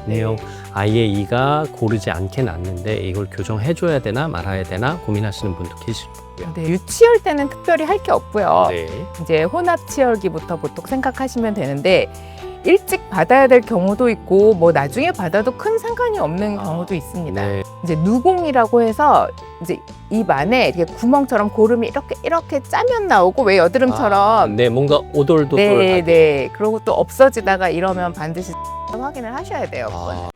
내용 아예 이가 고르지 않게 났는데 이걸 교정해줘야 되나 말아야 되나 고민하시는 분도 계실 거고요. 네, 유치열 때는 특별히 할 게 없고요. 네. 이제 혼합 치열기부터 보통 생각하시면 되는데 일찍 받아야 될 경우도 있고 뭐 나중에 받아도 큰 상관이 없는 경우도 있습니다. 네. 이제 누공이라고 해서 이제 입 안에 이렇게 구멍처럼 고름이 이렇게 짜면 나오고 왜 여드름처럼 네, 뭔가 오돌도돌하게. 네. 그리고 또 없어지다가 이러면 반드시 확인을 하셔야 돼요. 그건.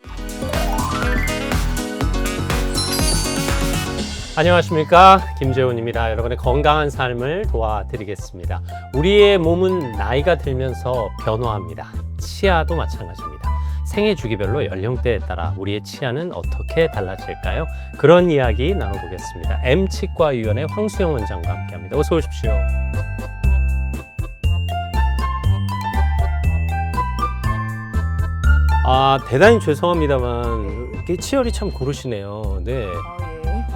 안녕하십니까, 김재훈입니다. 여러분의 건강한 삶을 도와드리겠습니다. 우리의 몸은 나이가 들면서 변화합니다. 치아도 마찬가지입니다. 생애 주기별로 연령대에 따라 우리의 치아는 어떻게 달라질까요? 그런 이야기 나눠보겠습니다. M치과의원의 황수영 원장과 함께합니다. 어서 오십시오. 대단히 죄송합니다만 이렇게 치열이 참 고르시네요. 네.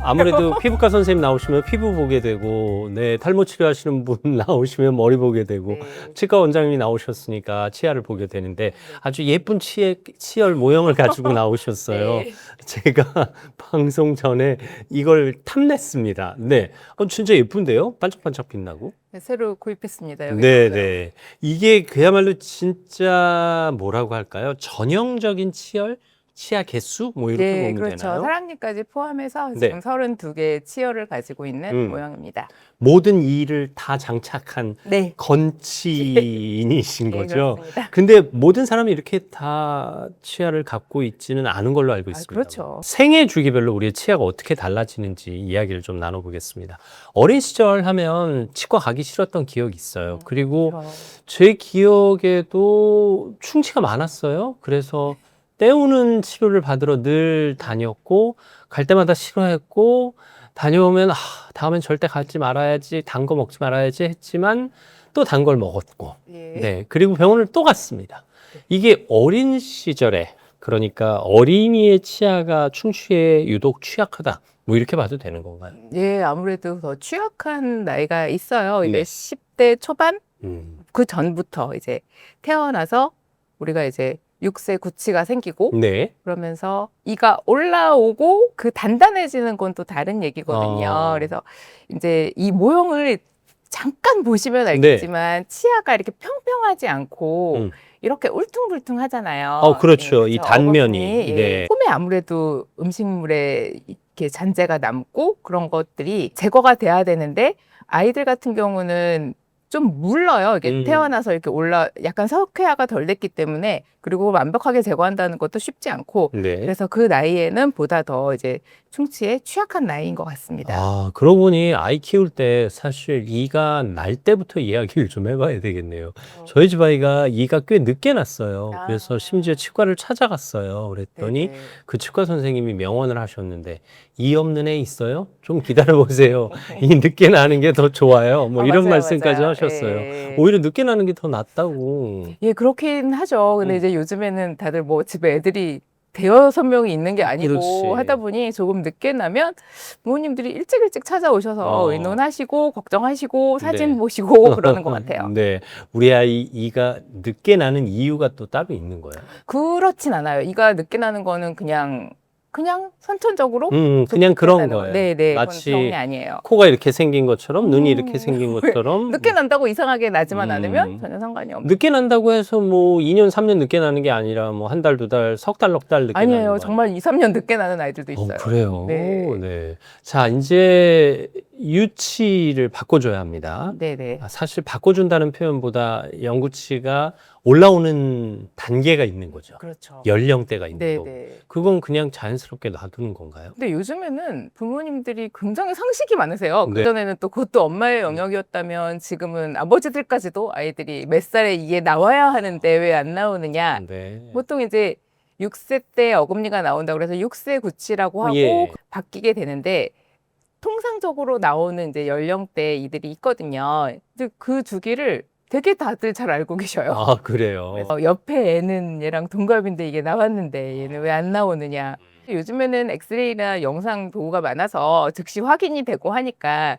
아무래도 피부과 선생님 나오시면 피부 보게 되고, 네, 탈모 치료하시는 분 나오시면 머리 보게 되고, 네. 치과 원장님이 나오셨으니까 치아를 보게 되는데 아주 예쁜 치열 모형을 가지고 나오셨어요. 네. 제가 방송 전에 이걸 탐냈습니다. 네, 진짜 예쁜데요? 반짝반짝 빛나고. 네, 새로 구입했습니다. 여기 네, 있고요. 네. 이게 그야말로 진짜 뭐라고 할까요? 전형적인 치아 개수? 뭐 이렇게 네, 보면 그렇죠. 되나요? 사랑니까지 포함해서 네. 지금 32개의 치열을 가지고 있는 모형입니다. 모든 이를 다 장착한 네. 건치인이신 네, 거죠. 그렇습니다. 근데 모든 사람이 이렇게 다 치아를 갖고 있지는 않은 걸로 알고 있습니다. 그렇죠. 생애 주기별로 우리의 치아가 어떻게 달라지는지 이야기를 좀 나눠보겠습니다. 어린 시절 하면 치과 가기 싫었던 기억이 있어요. 그리고 제 기억에도 충치가 많았어요. 그래서 때우는 치료를 받으러 늘 다녔고, 갈 때마다 싫어했고, 다녀오면 다음엔 절대 가지 말아야지, 단 거 먹지 말아야지 했지만 또 단 걸 먹었고, 예. 네, 그리고 병원을 또 갔습니다. 이게 어린 시절에, 그러니까 어린이의 치아가 충치에 유독 취약하다, 뭐 이렇게 봐도 되는 건가요? 예, 아무래도 더 취약한 나이가 있어요. 이게 네. 10대 초반? 음. 그 전부터 이제 태어나서 우리가 이제 6세 구치가 생기고 네. 그러면서 이가 올라오고 그 단단해지는 건 또 다른 얘기거든요. 아. 그래서 이제 이 모형을 잠깐 보시면 알겠지만 치아가 이렇게 평평하지 않고 이렇게 울퉁불퉁 하잖아요. 그렇죠. 이 그래서 단면이. 어거분이, 네. 솜에 아무래도 음식물에 이렇게 잔재가 남고 그런 것들이 제거가 돼야 되는데 아이들 같은 경우는 좀 물러요. 이게 태어나서 이렇게 약간 석회화가 덜 됐기 때문에 그리고 완벽하게 제거한다는 것도 쉽지 않고 네. 그래서 그 나이에는 보다 더 이제 충치에 취약한 나이인 것 같습니다. 그러고 보니 아이 키울 때 사실 이가 날 때부터 이야기를 좀 해봐야 되겠네요. 저희 집 아이가 이가 꽤 늦게 났어요. 그래서 심지어 치과를 찾아갔어요. 그랬더니 네네. 그 치과 선생님이 명언을 하셨는데, 이 없는 애 있어요? 좀 기다려보세요. 이 늦게 나는 게 더 좋아요. 뭐 이런 맞아요, 말씀까지 맞아요. 하셨어요. 예. 오히려 늦게 나는 게 더 낫다고. 예, 그렇긴 하죠. 근데 이제 요즘에는 다들 뭐 집에 애들이 대여섯 명이 있는 게 아니고 그렇지. 하다 보니 조금 늦게 나면 부모님들이 일찍 찾아오셔서 의논하시고 걱정하시고 사진 네. 보시고 그러는 것 같아요. 네. 우리 아이 이가 늦게 나는 이유가 또 따로 있는 거예요. 그렇진 않아요. 이가 늦게 나는 거는 그냥 선천적으로 그냥 그런 나는 거예요. 네네. 마치 그건 병이 아니에요. 코가 이렇게 생긴 것처럼, 눈이 이렇게 생긴 것처럼. 늦게 난다고 이상하게 나지만 않으면 전혀 상관이 없는. 늦게 난다고 해서 뭐 2년, 3년 늦게 나는 게 아니라 뭐 한 달, 두 달, 석 달, 넉 달 늦게 나는 아니에요. 거예요. 정말 2, 3년 늦게 나는 아이들도 있어요. 그래요? 네. 네. 자, 이제 유치를 바꿔줘야 합니다. 네네. 사실 바꿔준다는 표현보다 영구치가 올라오는 단계가 있는 거죠. 그렇죠. 연령대가 있는 거고. 네네. 그건 그냥 자연스럽게 놔두는 건가요? 근데 요즘에는 부모님들이 굉장히 상식이 많으세요. 네. 그전에는 또 그것도 엄마의 영역이었다면 지금은 아버지들까지도 아이들이 몇 살에 이게 나와야 하는데 왜 안 나오느냐. 네. 보통 이제 6세 때 어금니가 나온다고 그래서 6세 구치라고 하고 예. 바뀌게 되는데 통상적으로 나오는 이제 연령대 이들이 있거든요. 근데 그 주기를 되게 다들 잘 알고 계셔요. 그래요? 그래서 옆에 애는 얘랑 동갑인데 이게 나왔는데 얘는 왜 안 나오느냐. 요즘에는 엑스레이나 영상 도구가 많아서 즉시 확인이 되고 하니까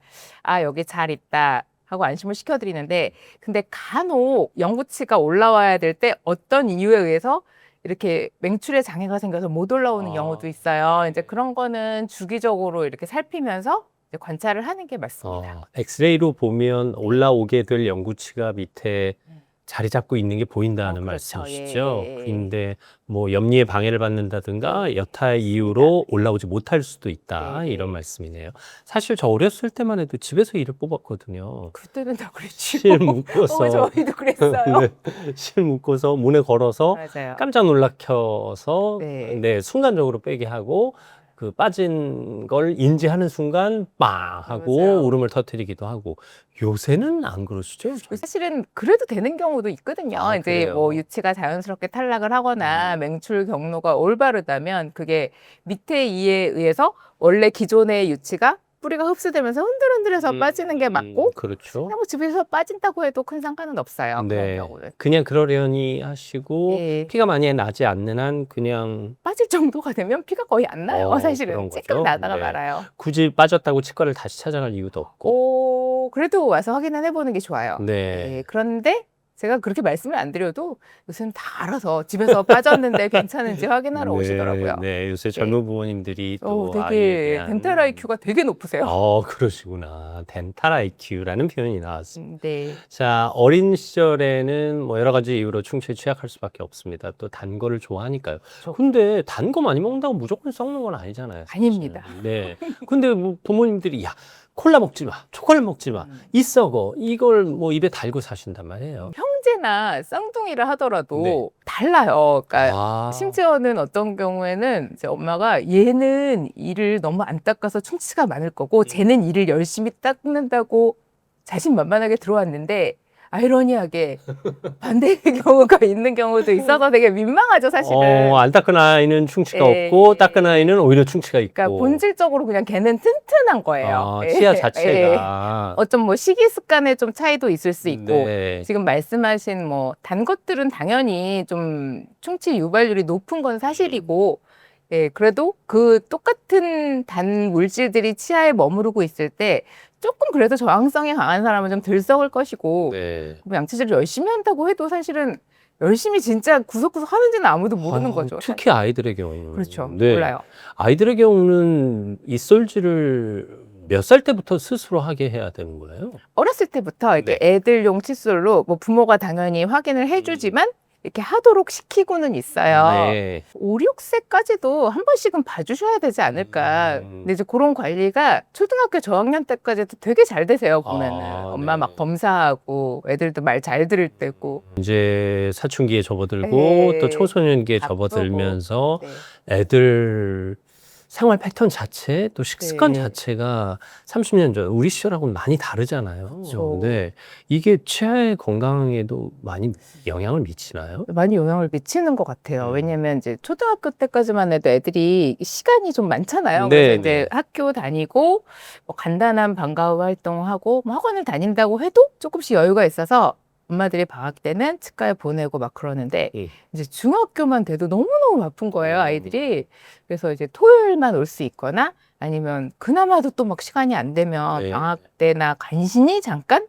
여기 잘 있다 하고 안심을 시켜드리는데 근데 간혹 영구치가 올라와야 될 때 어떤 이유에 의해서 이렇게 맹출에 장애가 생겨서 못 올라오는 경우도 있어요. 이제 그런 거는 주기적으로 이렇게 살피면서 이제 관찰을 하는 게 맞습니다. 엑스레이로 보면 올라오게 될 영구치가 밑에 자리 잡고 있는 게 보인다는 그렇죠. 말씀이시죠? 예. 근데 뭐 염리에 방해를 받는다든가 여타의 이유로 올라오지 못할 수도 있다 네. 이런 말씀이네요. 사실 저 어렸을 때만 해도 집에서 일을 뽑았거든요. 그때는 다 그랬지. 실 묶어서 저희도 그랬어요. 네, 실 묶어서 문에 걸어서 맞아요. 깜짝 놀라켜서 네. 순간적으로 빼게 하고 그 빠진 걸 인지하는 순간 빵 하고 맞아요. 울음을 터뜨리기도 하고 요새는 안 그러시죠? 사실은 그래도 되는 경우도 있거든요. 아, 이제 그래요? 뭐 유치가 자연스럽게 탈락을 하거나 맹출 경로가 올바르다면 그게 밑에 이에 의해서 원래 기존의 유치가 뿌리가 흡수되면서 흔들흔들해서 빠지는 게 맞고 그렇죠. 그냥 뭐 집에서 빠진다고 해도 큰 상관은 없어요. 그런 네. 경우는. 그냥 그러려니 하시고 예. 피가 많이 나지 않는 한 그냥 빠질 정도가 되면 피가 거의 안 나요. 사실은 그런 찔끔 거죠. 나다가 네. 말아요. 굳이 빠졌다고 치과를 다시 찾아갈 이유도 없고. 그래도 와서 확인을 해보는 게 좋아요. 네. 예, 그런데 제가 그렇게 말씀을 안 드려도 요새는 다 알아서 집에서 빠졌는데 괜찮은지 확인하러 오시더라고요. 네, 요새 젊은 부모님들이 또 아이에 되게 대한 덴탈 IQ가 되게 높으세요. 그러시구나. 덴탈 IQ라는 표현이 나왔습니다. 네. 자, 어린 시절에는 뭐 여러 가지 이유로 충치에 취약할 수밖에 없습니다. 또 단 거를 좋아하니까요. 근데 단 거 많이 먹는다고 무조건 썩는 건 아니잖아요. 사실은. 아닙니다. 네. 근데 뭐 부모님들이 야, 콜라 먹지 마, 초콜릿 먹지 마, 이 썩어. 이걸 뭐 입에 달고 사신단 말이에요. 형제나 쌍둥이를 하더라도 네. 달라요. 그러니까 아, 심지어는 어떤 경우에는 이제 엄마가 얘는 이를 너무 안 닦아서 충치가 많을 거고 쟤는 이를 열심히 닦는다고 자신만만하게 들어왔는데 아이러니하게 반대의 경우가 있는 경우도 있어서 되게 민망하죠, 사실은. 안 닦은 아이는 충치가 예. 없고 닦은 아이는 오히려 충치가 있고. 그러니까 본질적으로 그냥 걔는 튼튼한 거예요. 예. 치아 예. 자체가. 어쩜 뭐 식이 습관에 좀 차이도 있을 수 있고 네. 지금 말씀하신 뭐 단 것들은 당연히 좀 충치 유발률이 높은 건 사실이고 예, 그래도 그 똑같은 단 물질들이 치아에 머무르고 있을 때 조금 그래도 저항성이 강한 사람은 좀 덜 썩을 것이고 네. 뭐 양치질을 열심히 한다고 해도 사실은 열심히 진짜 구석구석 하는지는 아무도 모르는 거죠. 특히 아이들의 경우는. 그렇죠. 네. 몰라요. 아이들의 경우는 이솔질을 몇 살 때부터 스스로 하게 해야 되는 거예요? 어렸을 때부터 이렇게 네. 애들용 칫솔로 뭐 부모가 당연히 확인을 해주지만 이렇게 하도록 시키고는 있어요. 네. 5, 6세까지도 한 번씩은 봐주셔야 되지 않을까. 근데 이제 그런 관리가 초등학교 저학년 때까지도 되게 잘 되세요, 보면은. 엄마 네. 막 검사하고 애들도 말 잘 들을 때고. 이제 사춘기에 접어들고 네. 또 청소년기에 바쁘고. 접어들면서 네. 애들 생활 패턴 자체 또 식습관 네. 자체가 30년 전 우리 시절하고는 많이 다르잖아요. 그렇죠. 네. 이게 치아의 건강에도 많이 영향을 미치나요? 많이 영향을 미치는 것 같아요. 왜냐면 이제 초등학교 때까지만 해도 애들이 시간이 좀 많잖아요. 네, 그래서 이제 학교 다니고 뭐 간단한 방과 후 활동하고 뭐 학원을 다닌다고 해도 조금씩 여유가 있어서 엄마들이 방학 때는 치과에 보내고 막 그러는데 이제 중학교만 돼도 너무너무 바쁜 거예요, 아이들이. 그래서 이제 토요일만 올 수 있거나 아니면 그나마도 또 막 시간이 안 되면 네. 방학 때나 간신히 잠깐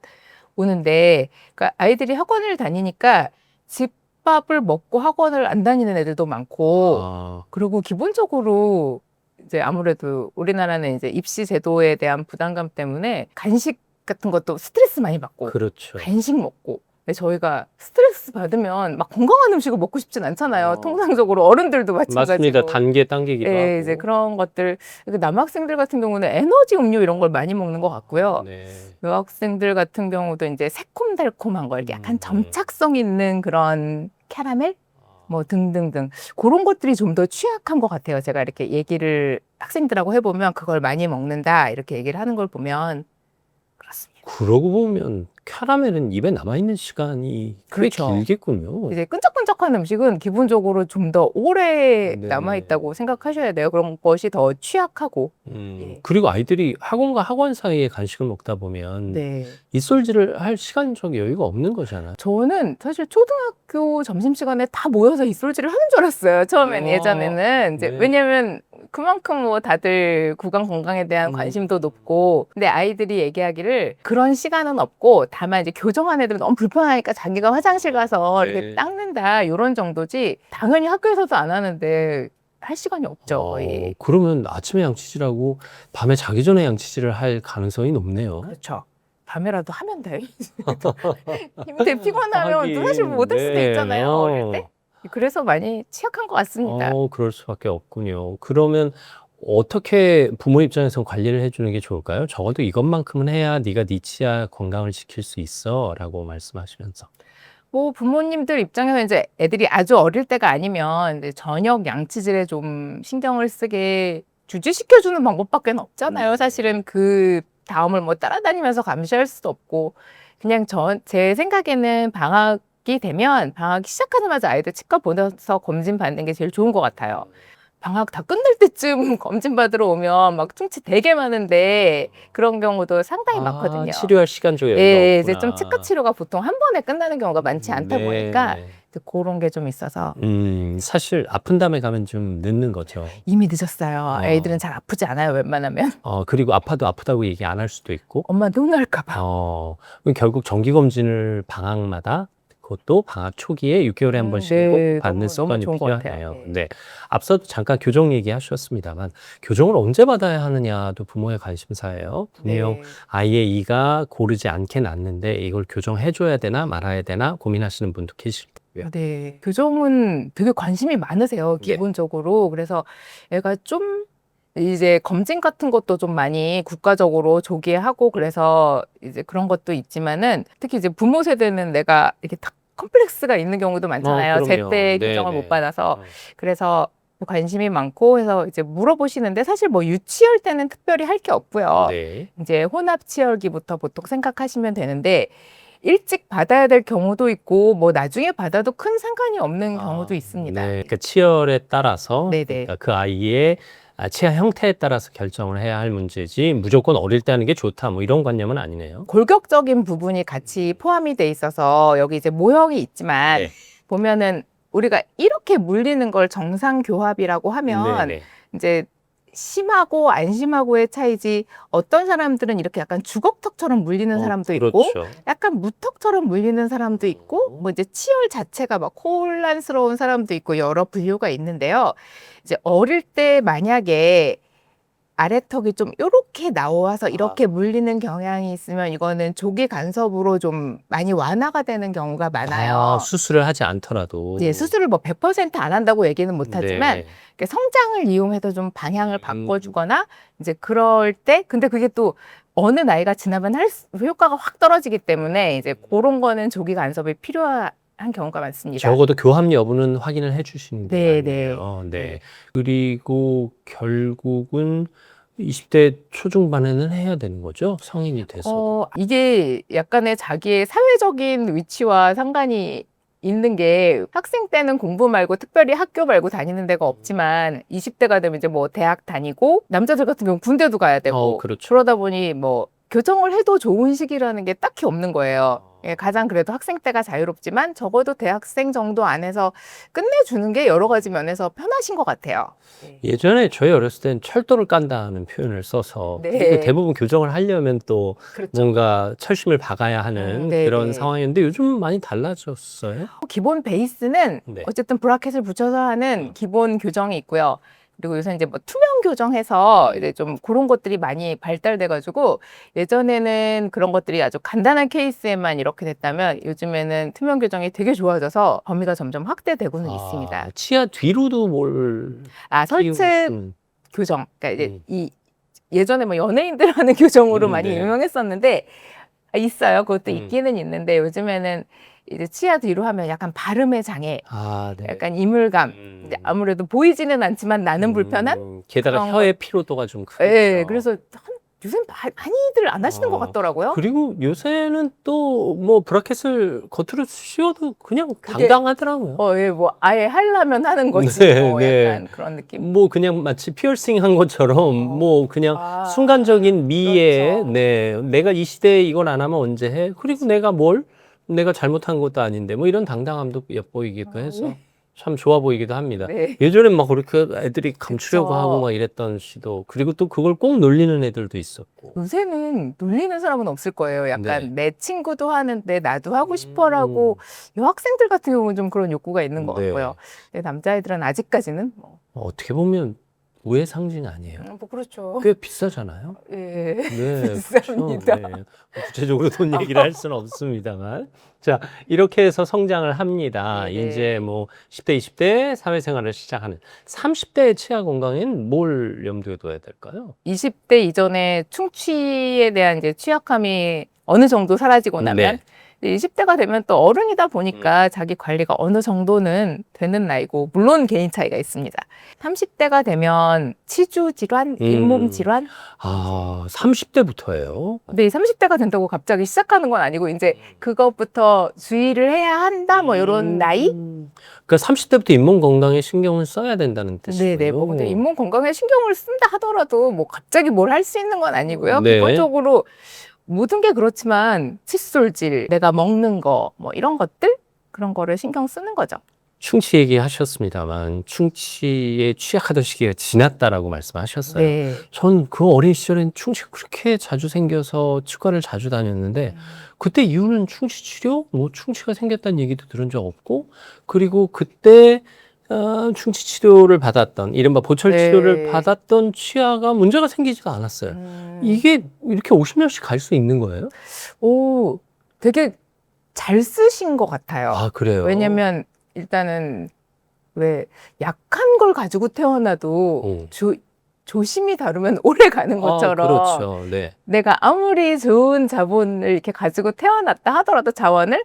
오는데 그러니까 아이들이 학원을 다니니까 집밥을 먹고 학원을 안 다니는 애들도 많고 그리고 기본적으로 이제 아무래도 우리나라는 이제 입시 제도에 대한 부담감 때문에 간식 같은 것도 스트레스 많이 받고 그렇죠. 간식 먹고 근데 저희가 스트레스 받으면 막 건강한 음식을 먹고 싶진 않잖아요. 통상적으로 어른들도 마찬가지고. 맞습니다. 단계 당기기도 네, 하고. 이제 그런 것들 남학생들 같은 경우는 에너지 음료 이런 걸 많이 먹는 것 같고요. 네. 여학생들 같은 경우도 이제 새콤달콤한 거 이렇게 약간 점착성 있는 그런 캐러멜 뭐 등등등 그런 것들이 좀 더 취약한 것 같아요. 제가 이렇게 얘기를 학생들하고 해보면 그걸 많이 먹는다 이렇게 얘기를 하는 걸 보면 그렇습니다. 그러고 보면 캐러멜은 입에 남아있는 시간이 꽤 그렇죠. 길겠군요. 이제 끈적끈적한 음식은 기본적으로 좀 더 오래 네. 남아있다고 생각하셔야 돼요. 그런 것이 더 취약하고. 예. 그리고 아이들이 학원과 학원 사이에 간식을 먹다 보면 네. 이솔질을 할 시간적 여유가 없는 거잖아요. 저는 사실 초등학교 점심시간에 다 모여서 이솔질을 하는 줄 알았어요. 처음엔 예전에는. 이제 네. 왜냐면 그만큼 뭐 다들 구강 건강에 대한 관심도 높고, 근데 아이들이 얘기하기를 그런 시간은 없고, 다만 이제 교정한 애들은 너무 불편하니까 자기가 화장실 가서 네. 이렇게 닦는다 이런 정도지, 당연히 학교에서도 안 하는데 할 시간이 없죠, 거의. 그러면 아침에 양치질하고 밤에 자기 전에 양치질을 할 가능성이 높네요. 그렇죠. 밤에라도 하면 돼. 힘들 피곤하면 또 사실 못 할 수도 네. 있잖아요, 어릴 때. 그래서 많이 취약한 것 같습니다. 그럴 수밖에 없군요. 그러면 어떻게 부모 입장에서 관리를 해주는 게 좋을까요? 적어도 이것만큼은 해야 네가 네 치아 건강을 지킬 수 있어라고 말씀하시면서. 뭐 부모님들 입장에서 이제 애들이 아주 어릴 때가 아니면 이제 저녁 양치질에 좀 신경을 쓰게 주지시켜주는 방법밖에 없잖아요. 사실은 그 다음을 뭐 따라다니면서 감시할 수도 없고, 그냥 제 생각에는 방학이 되면 방학이 시작하자마자 아이들 치과 보내서 검진 받는 게 제일 좋은 것 같아요. 방학 다 끝날 때쯤 검진 받으러 오면 막 충치 되게 많은데 그런 경우도 상당히 많거든요. 치료할 시간적 여유가 예, 없구나. 이제 좀 치과 치료가 보통 한 번에 끝나는 경우가 많지 않다 보니까 이제 그런 게 좀 있어서 사실 아픈 다음에 가면 좀 늦는 거죠. 이미 늦었어요. 애들은 잘 아프지 않아요, 웬만하면. 그리고 아파도 아프다고 얘기 안 할 수도 있고. 엄마한테 혼날까 봐. 그럼 결국 정기검진을 방학마다, 그것도 방학 초기에 6개월에 한 번씩 꼭 네, 받는 너무 습관이 좋은 것 필요하네요. 같아요. 네. 앞서도 잠깐 교정 얘기하셨습니다만, 교정을 언제 받아야 하느냐도 부모의 관심사예요. 분명 네. 아이의 이가 고르지 않게 났는데 이걸 교정해줘야 되나 말아야 되나 고민하시는 분도 계실 거고요. 네. 교정은 되게 관심이 많으세요, 네. 기본적으로. 그래서 애가 좀 이제 검진 같은 것도 좀 많이 국가적으로 조기에 하고, 그래서 이제 그런 것도 있지만은 특히 이제 부모 세대는 내가 이렇게 딱 컴플렉스가 있는 경우도 많잖아요. 그럼요. 제때 네, 교정을 네. 못 받아서. 그래서 관심이 많고 해서 이제 물어보시는데, 사실 뭐 유치할 때는 특별히 할 게 없고요. 네. 이제 혼합 치열기부터 보통 생각하시면 되는데, 일찍 받아야 될 경우도 있고 뭐 나중에 받아도 큰 상관이 없는 경우도 있습니다. 네. 그러니까 치열에 따라서, 네네. 그러니까 그 아이의 치아 형태에 따라서 결정을 해야 할 문제지 무조건 어릴 때 하는 게 좋다 뭐 이런 관념은 아니네요. 골격적인 부분이 같이 포함이 돼 있어서 여기 이제 모형이 있지만 네. 보면은 우리가 이렇게 물리는 걸 정상 교합이라고 하면 네네. 이제 심하고 안 심하고의 차이지, 어떤 사람들은 이렇게 약간 주걱턱처럼 물리는 사람도 있고 그렇죠. 약간 무턱처럼 물리는 사람도 있고, 뭐 이제 치열 자체가 막 혼란스러운 사람도 있고 여러 분류가 있는데요. 이제 어릴 때 만약에 아래턱이 좀 요렇게 나와서 이렇게 물리는 경향이 있으면 이거는 조기 간섭으로 좀 많이 완화가 되는 경우가 많아요. 수술을 하지 않더라도. 네, 수술을 뭐 100% 안 한다고 얘기는 못하지만 네. 이렇게 성장을 이용해서 좀 방향을 바꿔주거나 이제 그럴 때, 근데 그게 또 어느 나이가 지나면 효과가 확 떨어지기 때문에 이제 그런 거는 조기 간섭이 필요한 경우가 많습니다. 적어도 교합 여부는 확인을 해주시는 게 네, 아니에요. 네. 그리고 결국은 20대 초중반에는 해야 되는 거죠? 성인이 돼서. 이게 약간의 자기의 사회적인 위치와 상관이 있는 게, 학생 때는 공부 말고 특별히 학교 말고 다니는 데가 없지만 20대가 되면 이제 뭐 대학 다니고, 남자들 같은 경우는 군대도 가야 되고 그렇죠. 그러다 보니 뭐 교정을 해도 좋은 시기라는 게 딱히 없는 거예요. 예, 가장 그래도 학생 때가 자유롭지만 적어도 대학생 정도 안에서 끝내주는 게 여러 가지 면에서 편하신 것 같아요. 예전에 저희 어렸을 땐 철도를 깐다는 표현을 써서, 네. 그리고 대부분 교정을 하려면 또 그렇죠. 뭔가 철심을 박아야 하는 네, 그런 네. 상황이었는데 요즘 많이 달라졌어요. 기본 베이스는 네. 어쨌든 브라켓을 붙여서 하는 기본 교정이 있고요. 그리고 요새 이제 뭐 투명 교정해서 이제 좀 그런 것들이 많이 발달돼가지고, 예전에는 그런 것들이 아주 간단한 케이스에만 이렇게 됐다면 요즘에는 투명 교정이 되게 좋아져서 범위가 점점 확대되고는 있습니다. 치아 뒤로도 뭘 설치 끼우고, 교정. 그러니까 이제 예전에 뭐 연예인들 하는 교정으로 많이 네. 유명했었는데, 있어요. 그것도 음. 있기는 있는데 요즘에는 이제 치아 뒤로 하면 약간 발음의 장애, 네. 약간 이물감, 이제 아무래도 보이지는 않지만 나는 불편한. 게다가 그런 혀의 피로도가 좀 크죠. 예, 그래서 요새 많이들 안 하시는 것 같더라고요. 그리고 요새는 또 뭐 브라켓을 겉으로 씌워도 그냥 그게- 당당하더라고요. 예, 뭐 아예 하려면 하는 거지. 네, 뭐 네. 약간 그런 느낌. 뭐 그냥 마치 피어싱 한 것처럼 뭐 그냥 순간적인 미에 그렇죠. 네, 내가 이 시대에 이걸 안 하면 언제 해? 그리고 내가 잘못한 것도 아닌데 뭐 이런 당당함도 엿보이기도 해서 참 좋아 보이기도 합니다. 네. 예전엔 막 그렇게 애들이 감추려고 그쵸. 하고 막 이랬던 시도, 그리고 또 그걸 꼭 놀리는 애들도 있었고. 요새는 놀리는 사람은 없을 거예요. 약간 네. 내 친구도 하는데 나도 하고 싶어라고 여학생들 같은 경우는 좀 그런 욕구가 있는 것 네. 같고요. 근데 남자애들은 아직까지는 뭐, 어떻게 보면 우애 상징 아니에요? 뭐 그렇죠. 꽤 비싸잖아요. 예. 네, 비쌉니다. 그렇죠. 네. 구체적으로 돈 얘기를 할 수는 없습니다만. 자, 이렇게 해서 성장을 합니다. 네네. 이제 뭐 10대, 20대 사회생활을 시작하는 30대의 치아 건강엔 뭘 염두에 둬야 될까요? 20대 이전에 충치에 대한 이제 취약함이 어느 정도 사라지고 나면 네. 20대가 되면 또 어른이다 보니까 자기 관리가 어느 정도는 되는 나이고, 물론 개인 차이가 있습니다. 30대가 되면 치주 질환, 잇몸 질환. 아, 30대부터예요? 근데 30대가 된다고 갑자기 시작하는 건 아니고 이제 그것부터 주의를 해야 한다 뭐 이런 나이? 그러니까 30대부터 잇몸 건강에 신경을 써야 된다는 뜻이고요. 네네. 뭐 근데 잇몸 건강에 신경을 쓴다 하더라도 뭐 갑자기 뭘 할 수 있는 건 아니고요. 네. 기본적으로 모든 게 그렇지만 칫솔질, 내가 먹는 거, 뭐 이런 것들, 그런 거를 신경 쓰는 거죠. 충치 얘기하셨습니다만 충치에 취약하던 시기가 지났다라고 말씀하셨어요. 네. 전 그 어린 시절엔 충치가 그렇게 자주 생겨서 치과를 자주 다녔는데 그때 이후는 충치 치료, 뭐 충치가 생겼다는 얘기도 들은 적 없고, 그리고 그때 충치 치료를 받았던, 이른바 보철 네. 치료를 받았던 치아가 문제가 생기지가 않았어요. 이게 이렇게 50년씩 갈 수 있는 거예요? 오, 되게 잘 쓰신 것 같아요. 아, 그래요? 왜냐면 일단은 왜 약한 걸 가지고 태어나도 오. 조심히 다루면 오래 가는 것처럼 그렇죠. 네. 내가 아무리 좋은 자본을 이렇게 가지고 태어났다 하더라도 자원을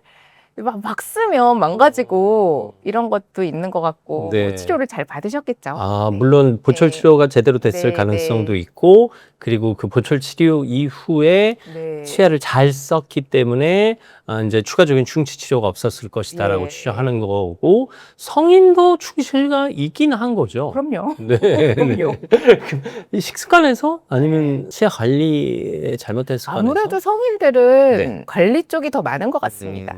막 쓰면 망가지고 이런 것도 있는 것 같고, 네. 뭐 치료를 잘 받으셨겠죠. 아, 물론 보철 네. 치료가 제대로 됐을 네, 가능성도 네. 있고, 그리고 그 보철 치료 이후에 네. 치아를 잘 썼기 때문에 이제 추가적인 충치 치료가 없었을 것이다라고 예, 추정하는 거고, 성인도 충치가 있긴 한 거죠. 그럼요. 네. 그럼요. 이 식습관에서 아니면 치아 관리에 잘못된 습관에서? 아무래도 성인들은 네. 관리 쪽이 더 많은 것 같습니다.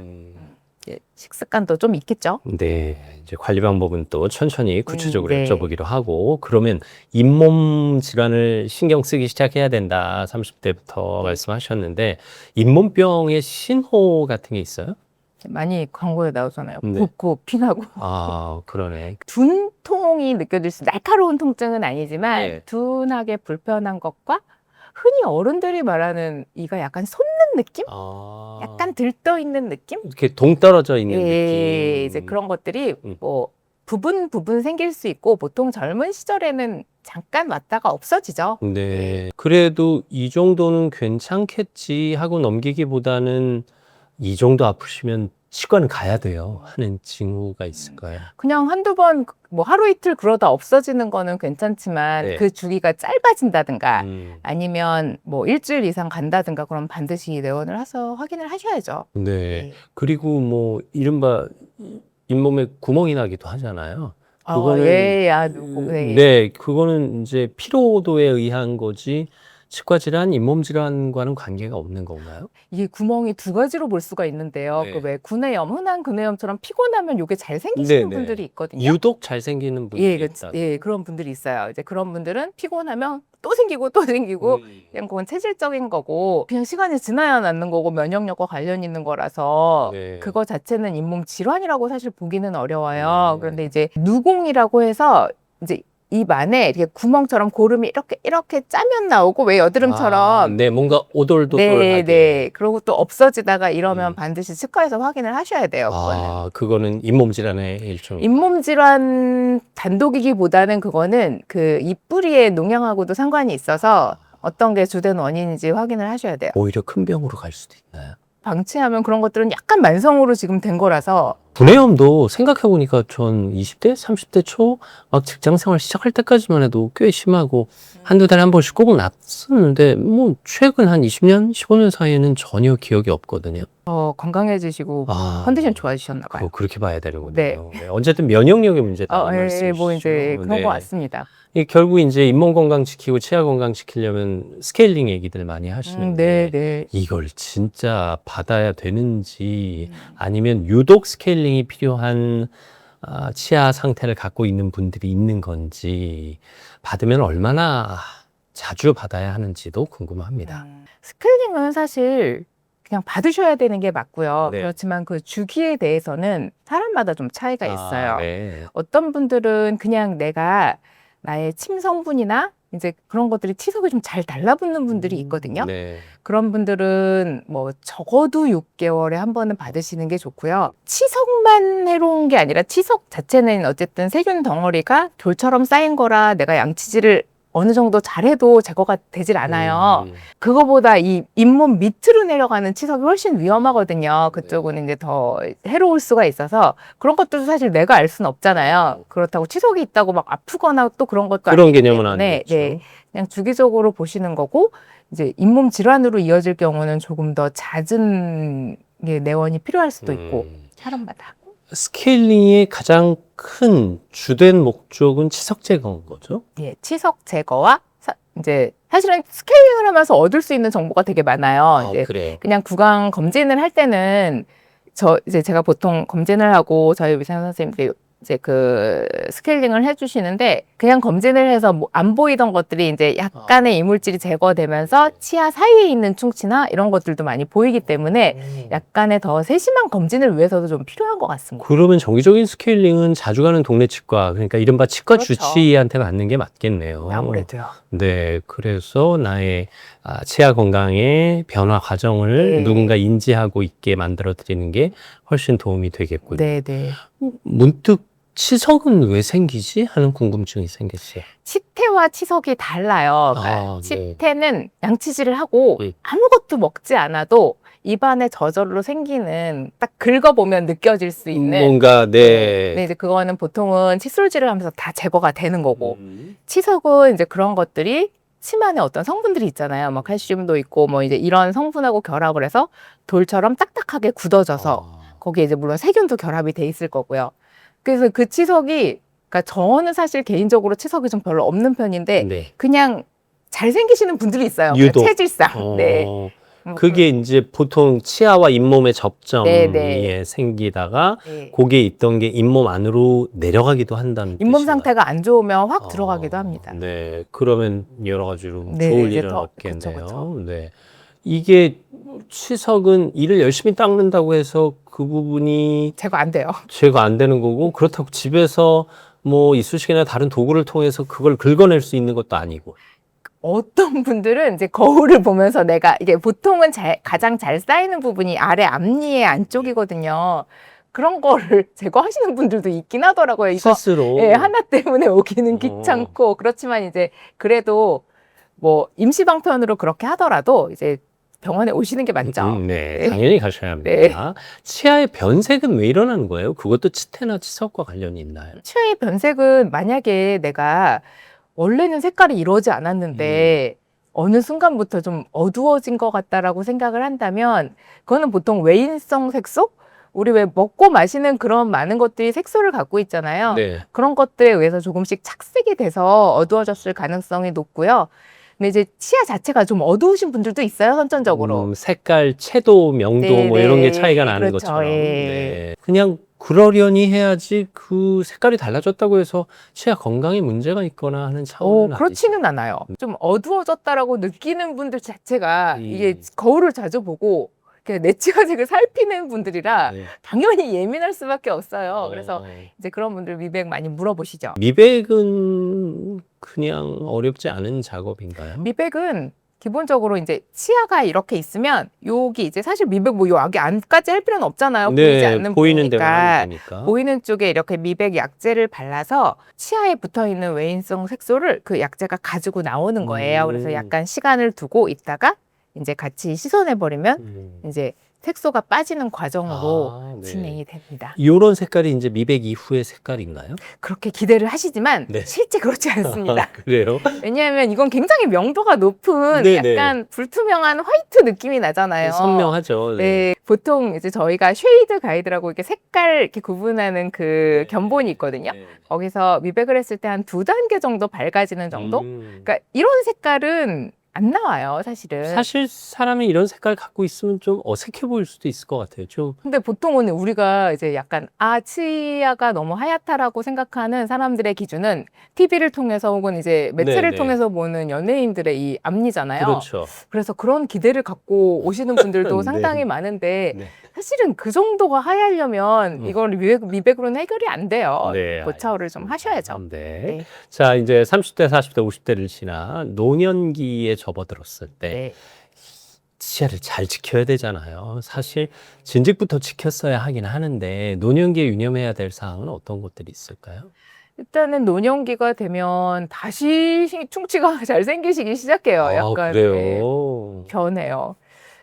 예, 식습관도 좀 있겠죠. 네, 이제 관리 방법은 또 천천히 구체적으로 네. 여쭤보기로 하고, 그러면 잇몸 질환을 신경 쓰기 시작해야 된다, 30대부터 네. 말씀하셨는데, 잇몸병의 신호 같은 게 있어요? 많이 광고에 나오잖아요. 네. 붓고 피나고. 아, 그러네. 둔통이 느껴질 수, 날카로운 통증은 아니지만 네. 둔하게 불편한 것과 흔히 어른들이 말하는 이가 약간 솟는 느낌? 아, 약간 들떠 있는 느낌? 이렇게 동떨어져 있는 예, 느낌. 이제 그런 것들이 음. 뭐 부분 생길 수 있고, 보통 젊은 시절에는 잠깐 왔다가 없어지죠. 네. 그래도 이 정도는 괜찮겠지 하고 넘기기보다는 이 정도 아프시면 치과는 가야 돼요 하는 징후가 있을까요? 그냥 한두 번, 뭐 하루 이틀 그러다 없어지는 거는 괜찮지만 네. 그 주기가 짧아진다든가 음. 아니면 뭐 일주일 이상 간다든가 그럼 반드시 내원을 해서 확인을 하셔야죠. 네. 그리고 뭐 이른바 잇몸에 구멍이 나기도 하잖아요. 그거는 예, 야, 누구, 네. 네, 그거는 이제 피로도에 의한 거지 치과 질환, 잇몸 질환과는 관계가 없는 건가요? 이게 구멍이 두 가지로 볼 수가 있는데요. 네. 그 왜 구내염, 흔한 구내염처럼 피곤하면 이게 잘 생기시는 네네. 분들이 있거든요. 유독 잘 생기는 분들이 예, 있다. 예, 그런 분들이 있어요. 이제 그런 분들은 피곤하면 또 생기고 또 생기고, 그냥 그건 체질적인 거고, 그냥 시간이 지나야 낫는 거고, 면역력과 관련 있는 거라서 네. 그거 자체는 잇몸 질환이라고 사실 보기는 어려워요. 네. 그런데 이제 누공이라고 해서 이제 입 안에 이렇게 구멍처럼 고름이 이렇게 짜면 나오고, 왜 여드름처럼. 네, 뭔가 오돌도돌하게. 네. 그러고 또 없어지다가 이러면 음. 반드시 치과에서 확인을 하셔야 돼요. 그거는. 아, 그거는 잇몸 질환의 일종. 잇몸 질환 단독이기보다는 그거는 그 입뿌리의 농양하고도 상관이 있어서 어떤 게 주된 원인인지 확인을 하셔야 돼요. 오히려 큰 병으로 갈 수도 있나요? 방치하면 그런 것들은 약간 만성으로 지금 된 거라서. 구내염도 생각해보니까 전 20대, 30대 초 막 직장 생활 시작할 때까지만 해도 꽤 심하고 한두 달에 한 번씩 꼭 났었는데 뭐 최근 한 20년, 15년 사이에는 전혀 기억이 없거든요. 건강해지시고 컨디션 좋아지셨나 봐요. 그렇게 봐야 되는군요. 네. 네, 어쨌든 면역력의 문제다. 뭐 이제 그런 네. 거 같습니다. 결국 이제 잇몸 건강 지키고 치아 건강 지키려면 스케일링 얘기들 많이 하시는데 네. 이걸 진짜 받아야 되는지 아니면 유독 스케일링이 필요한 치아 상태를 갖고 있는 분들이 있는 건지, 받으면 얼마나 자주 받아야 하는지도 궁금합니다. 스케일링은 사실 그냥 받으셔야 되는 게 맞고요. 네. 그렇지만 그 주기에 대해서는 사람마다 좀 차이가 있어요. 네. 어떤 분들은 그냥 내가 나의 침 성분이나 이제 그런 것들이 치석에 좀 잘 달라붙는 분들이 있거든요. 네. 그런 분들은 뭐 적어도 6개월에 한 번은 받으시는 게 좋고요. 치석만 해로운 게 아니라 치석 자체는 어쨌든 세균 덩어리가 돌처럼 쌓인 거라 내가 양치질을 어느 정도 잘해도 제거가 되질 않아요. 그거보다 이 잇몸 밑으로 내려가는 치석이 훨씬 위험하거든요. 그쪽은 이제 더 해로울 수가 있어서 그런 것들도 사실 내가 알 수는 없잖아요. 그렇다고 치석이 있다고 막 아프거나 또 그런 것도 그런 아니기 개념은 때문에 아니겠죠. 네, 그냥 주기적으로 보시는 거고 이제 잇몸 질환으로 이어질 경우는 조금 더 잦은 게 내원이 필요할 수도 있고 사람마다. 스케일링의 가장 큰 주된 목적은 치석 제거인 거죠? 예, 치석 제거와 이제 사실은 스케일링을 하면서 얻을 수 있는 정보가 되게 많아요. 이제 그래요. 그냥 구강 검진을 할 때는 이제 제가 보통 검진을 하고 저희 의사 선생님들이 이제 그 스케일링을 해주시는데 그냥 검진을 해서 뭐 안 보이던 것들이 이제 약간의 이물질이 제거되면서 치아 사이에 있는 충치나 이런 것들도 많이 보이기 때문에 약간의 더 세심한 검진을 위해서도 좀 필요한 것 같습니다. 그러면 정기적인 스케일링은 자주 가는 동네 치과, 그러니까 이른바 치과 그렇죠. 주치의한테 받는 게 맞겠네요. 아무래도요. 네, 그래서 나의 치아 건강의 변화 과정을 네. 누군가 인지하고 있게 만들어 드리는 게 훨씬 도움이 되겠군요. 네네. 문득 치석은 왜 생기지? 하는 궁금증이 생겼어요. 치태와 치석이 달라요. 그러니까 네. 치태는 양치질을 하고 네. 아무것도 먹지 않아도 입안에 저절로 생기는 딱 긁어보면 느껴질 수 있는 뭔가 네, 이제 그거는 보통은 칫솔질을 하면서 다 제거가 되는 거고 치석은 이제 그런 것들이 침 안에 어떤 성분들이 있잖아요. 뭐 칼슘도 있고 뭐 이제 이런 성분하고 결합을 해서 돌처럼 딱딱하게 굳어져서 거기에 이제 물론 세균도 결합이 돼 있을 거고요. 그래서 그 치석이 그러니까 저는 사실 개인적으로 치석이 좀 별로 없는 편인데 네. 그냥 잘 생기시는 분들이 있어요. 유독. 체질상. 네. 그게 이제 보통 치아와 잇몸의 접점에 네. 생기다가 네. 거기에 있던 게 잇몸 안으로 내려가기도 한다는 잇몸 뜻인가요? 상태가 안 좋으면 확 들어가기도 합니다. 네, 그러면 여러 가지로 네, 좋을 이제 일은 더, 없겠네요. 그쵸. 네, 이게 치석은 이를 열심히 닦는다고 해서 그 부분이 제거 안 돼요. 제거 안 되는 거고 그렇다고 집에서 뭐 이쑤시개나 다른 도구를 통해서 그걸 긁어낼 수 있는 것도 아니고. 어떤 분들은 이제 거울을 보면서 내가 이게 보통은 가장 잘 쌓이는 부분이 아래 앞니의 안쪽이거든요. 그런 거를 제거하시는 분들도 있긴 하더라고요. 이거 스스로. 예, 하나 때문에 오기는 귀찮고 그렇지만 이제 그래도 뭐 임시방편으로 그렇게 하더라도 이제 병원에 오시는 게 맞죠. 네, 네. 당연히 가셔야 합니다. 치아의 변색은 왜 일어나는 거예요? 그것도 치태나 치석과 관련이 있나요? 치아의 변색은 만약에 내가 원래는 색깔이 이러지 않았는데 어느 순간부터 좀 어두워진 것 같다라고 생각을 한다면 그거는 보통 외인성 색소? 우리 왜 먹고 마시는 그런 많은 것들이 색소를 갖고 있잖아요. 네. 그런 것들에 의해서 조금씩 착색이 돼서 어두워졌을 가능성이 높고요. 근데 이제 치아 자체가 좀 어두우신 분들도 있어요, 선천적으로. 색깔, 채도, 명도 네, 뭐 이런 게 네. 차이가 나는 그렇죠. 것처럼. 예. 네. 그냥 그러려니 해야지 그 색깔이 달라졌다고 해서 치아 건강에 문제가 있거나 하는 차원은 그렇지는 않아요. 좀 어두워졌다라고 느끼는 분들 자체가 이게 거울을 자주 보고 내 치아색을 살피는 분들이라 네. 당연히 예민할 수밖에 없어요. 그래서 이제 그런 분들 미백 많이 물어보시죠. 미백은 그냥 어렵지 않은 작업인가요? 미백은 기본적으로 이제 치아가 이렇게 있으면 여기 이제 사실 미백 뭐 여기 안까지 할 필요는 없잖아요. 보이지 않는 보이는 데만 부위니까. 하면 되니까. 보이는 쪽에 이렇게 미백 약재를 발라서 치아에 붙어 있는 외인성 색소를 그 약재가 가지고 나오는 거예요. 그래서 약간 시간을 두고 있다가 이제 같이 씻어내 버리면 이제 색소가 빠지는 과정으로 진행이 됩니다. 이런 색깔이 이제 미백 이후의 색깔인가요? 그렇게 기대를 하시지만 네. 실제 그렇지 않습니다. 그래요? 왜냐하면 이건 굉장히 명도가 높은 네네. 약간 불투명한 화이트 느낌이 나잖아요. 선명하죠. 네, 보통 이제 저희가 쉐이드 가이드라고 이렇게 색깔 이렇게 구분하는 그 견본이 있거든요. 거기서 미백을 했을 때 한 2단계 정도 밝아지는 정도? 그러니까 이런 색깔은 안 나와요, 사실은. 사실 사람이 이런 색깔 갖고 있으면 좀 어색해 보일 수도 있을 것 같아요. 좀 근데 보통은 우리가 이제 약간 치아가 너무 하얗다라고 생각하는 사람들의 기준은 TV를 통해서 혹은 이제 매체를 네네. 통해서 보는 연예인들의 이 앞니잖아요. 그렇죠. 그래서 그런 기대를 갖고 오시는 분들도 네. 상당히 많은데 네. 사실은 그 정도가 하얘려면 이걸 미백으로는 해결이 안 돼요. 네, 고차원을 좀 하셔야죠. 네. 네. 자, 이제 30대, 40대, 50대를 지나 노년기에 접어들었을 때 네. 치아를 잘 지켜야 되잖아요. 사실 진즉부터 지켰어야 하긴 하는데 노년기에 유념해야 될 사항은 어떤 것들이 있을까요? 일단은 노년기가 되면 다시 충치가 잘 생기시기 시작해요. 아, 약간 그래요. 변해요.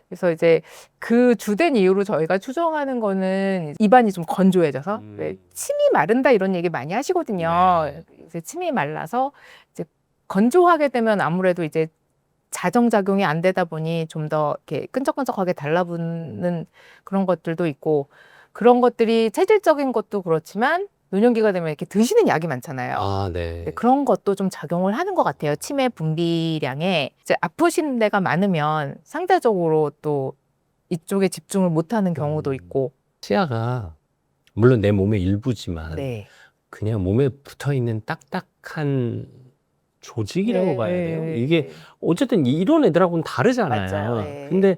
그래서 이제 그 주된 이유로 저희가 추정하는 거는 입안이 좀 건조해져서 왜 침이 마른다 이런 얘기 많이 하시거든요. 네. 이제 침이 말라서 이제 건조하게 되면 아무래도 이제 자정작용이 안 되다 보니 좀 더 이렇게 끈적끈적하게 달라붙는 그런 것들도 있고 그런 것들이 체질적인 것도 그렇지만 노년기가 되면 이렇게 드시는 약이 많잖아요. 아, 네. 네, 그런 것도 좀 작용을 하는 것 같아요. 치매 분비량에 이제 아프신 데가 많으면 상대적으로 또 이쪽에 집중을 못하는 경우도 있고. 치아가 물론 내 몸의 일부지만 네. 그냥 몸에 붙어 있는 딱딱한 조직이라고 네, 봐야 돼요. 네, 이게 네. 어쨌든 이런 애들하고는 다르잖아요. 맞아요. 네. 근데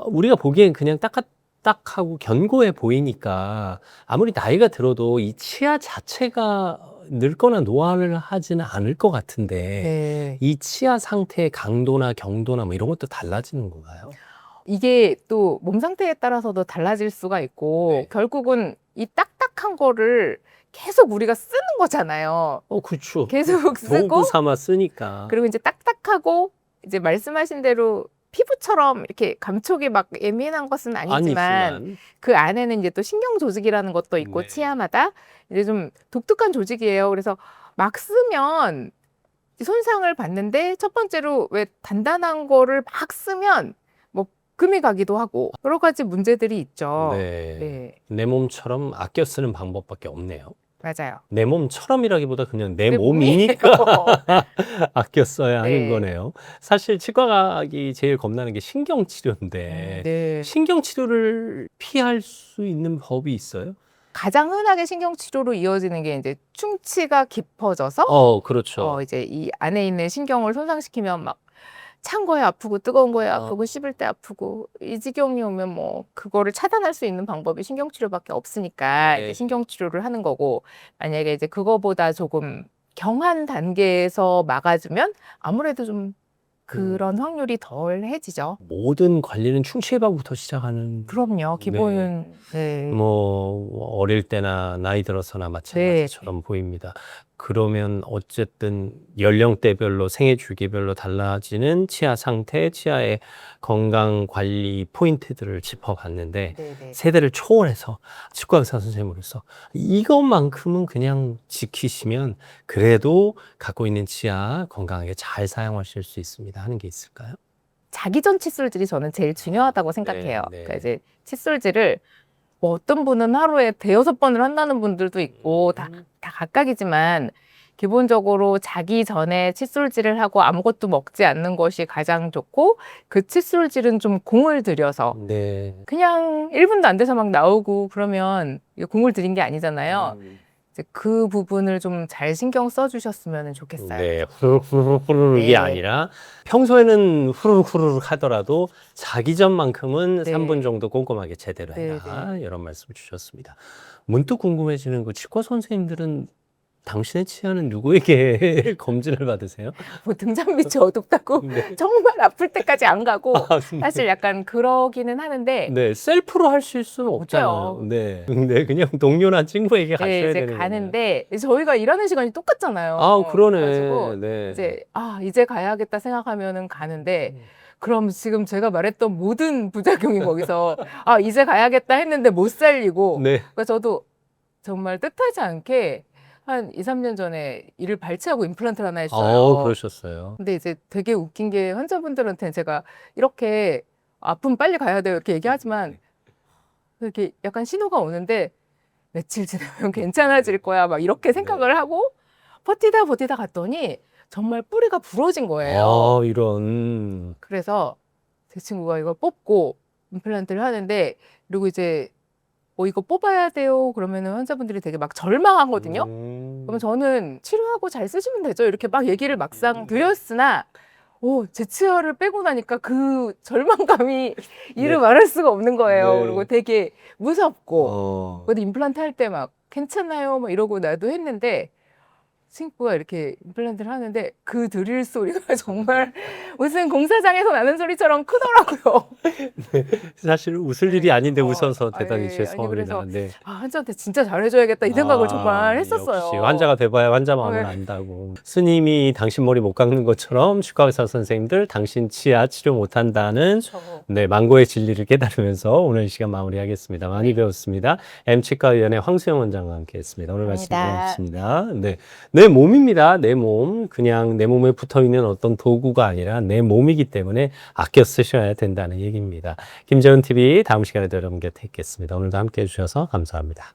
우리가 보기엔 그냥 딱딱하고 견고해 보이니까 아무리 나이가 들어도 이 치아 자체가 늙거나 노화를 하지는 않을 것 같은데 네. 이 치아 상태의 강도나 경도나 뭐 이런 것도 달라지는 건가요? 이게 또 몸 상태에 따라서도 달라질 수가 있고 네. 결국은 이 딱딱한 거를 계속 우리가 쓰는 거잖아요. 그렇죠. 계속 쓰고 도구 삼아 쓰니까. 그리고 이제 딱딱하고 이제 말씀하신 대로 피부처럼 이렇게 감촉이 막 예민한 것은 아니지만 그 안에는 이제 또 신경 조직이라는 것도 있고 네. 치아마다 이제 좀 독특한 조직이에요. 그래서 막 쓰면 손상을 받는데 첫 번째로 왜 단단한 거를 막 쓰면 뭐 금이 가기도 하고 여러 가지 문제들이 있죠. 네. 네, 내 몸처럼 아껴 쓰는 방법밖에 없네요. 맞아요. 내 몸처럼이라기보다 그냥 내 내 몸이니까 아껴 써야 하는 네. 거네요. 사실 치과 가기 제일 겁나는 게 신경치료인데 네. 신경치료를 피할 수 있는 법이 있어요? 가장 흔하게 신경치료로 이어지는 게 이제 충치가 깊어져서 그렇죠. 이제 이 안에 있는 신경을 손상시키면 막 찬 거에 아프고 뜨거운 거에 아프고 씹을 때 아프고 이 지경이 오면 뭐 그거를 차단할 수 있는 방법이 신경치료밖에 없으니까 네. 이제 신경치료를 하는 거고 만약에 이제 그거보다 조금 경한 단계에서 막아주면 아무래도 좀 그런 확률이 덜해지죠. 모든 관리는 충치 예방부터 시작하는 그럼요. 기본은 네. 뭐 어릴 때나 나이 들어서나 마찬가지처럼 보입니다. 그러면 어쨌든 연령대별로 생애 주기별로 달라지는 치아 상태, 치아의 건강 관리 포인트들을 짚어봤는데 네네. 세대를 초월해서 치과 의사 선생님으로서 이것만큼은 그냥 지키시면 그래도 갖고 있는 치아 건강하게 잘 사용하실 수 있습니다 하는 게 있을까요? 자기 전 칫솔질이 저는 제일 중요하다고 생각해요. 네. 그러니까 이제 칫솔질을 뭐 어떤 분은 하루에 대여섯 번을 한다는 분들도 있고 다 각각이지만 기본적으로 자기 전에 칫솔질을 하고 아무것도 먹지 않는 것이 가장 좋고 그 칫솔질은 좀 공을 들여서 네. 그냥 1분도 안 돼서 막 나오고 그러면 이게 공을 들인 게 아니잖아요. 이제 그 부분을 좀 잘 신경 써주셨으면 좋겠어요. 네, 후루룩이 네. 아니라 평소에는 후루룩 하더라도 자기 전만큼은 네. 3분 정도 꼼꼼하게 제대로 해라. 네, 이런 말씀 주셨습니다. 문득 궁금해지는 거 치과 선생님들은 당신의 치아는 누구에게 검진을 받으세요? 뭐 등잔 밑이 어둡다고 네. 정말 아플 때까지 안 가고 네. 사실 약간 그러기는 하는데 네, 셀프로 할 수는 없잖아요. 못해요. 네, 그냥 동료나 친구에게 가셔야 이제 되는 거예요. 가는데 저희가 일하는 시간이 똑같잖아요. 그러네. 그래가지고 네. 이제 가야겠다 생각하면은 가는데 그럼 지금 제가 말했던 모든 부작용이 거기서 이제 가야겠다 했는데 못 살리고 네. 그러니까 저도 정말 뜻하지 않게 한 2, 3년 전에 이를 발치하고 임플란트를 하나 했어요. 그러셨어요. 근데 이제 되게 웃긴 게 환자분들한테는 제가 이렇게 아프면 빨리 가야 돼요 이렇게 얘기하지만 이렇게 약간 신호가 오는데 며칠 지나면 괜찮아질 거야 막 이렇게 생각을 하고 버티다 갔더니 정말 뿌리가 부러진 거예요. 아, 이런. 그래서 제 친구가 이걸 뽑고 임플란트를 하는데, 그리고 이제 이거 뽑아야 돼요 그러면은 환자분들이 되게 막 절망하거든요. 그러면 저는 치료하고 잘 쓰시면 되죠 이렇게 막 얘기를 막상 드렸으나 제 치아를 빼고 나니까 그 절망감이 이를 말할 수가 없는 거예요. 네. 그리고 되게 무섭고 근데 임플란트 할 때 막 괜찮아요 막 이러고 나도 했는데, 친구가 이렇게 임플란트를 하는데 그 드릴 소리가 정말 무슨 공사장에서 나는 소리처럼 크더라고요. 사실 웃을 일이 아닌데 어, 웃어서 대단히 아니, 죄송합니다. 그래서 네. 환자한테 진짜 잘해줘야겠다 이 생각을 정말 했었어요. 역시 환자가 돼봐야 환자 마음을 네. 안다고. 스님이 당신 머리 못 깎는 것처럼 치과의사 선생님들 당신 치아 치료 못한다는 네, 망고의 진리를 깨달으면서 오늘 이 시간 마무리하겠습니다. 많이 배웠습니다. M치과의원의 황수영 원장과 함께했습니다. 오늘 말씀 고맙습니다. 네, 내 몸입니다. 내 몸. 그냥 내 몸에 붙어있는 어떤 도구가 아니라 내 몸이기 때문에 아껴 쓰셔야 된다는 얘기입니다. 김재훈 TV 다음 시간에도 여러분 곁에 있겠습니다. 오늘도 함께 해주셔서 감사합니다.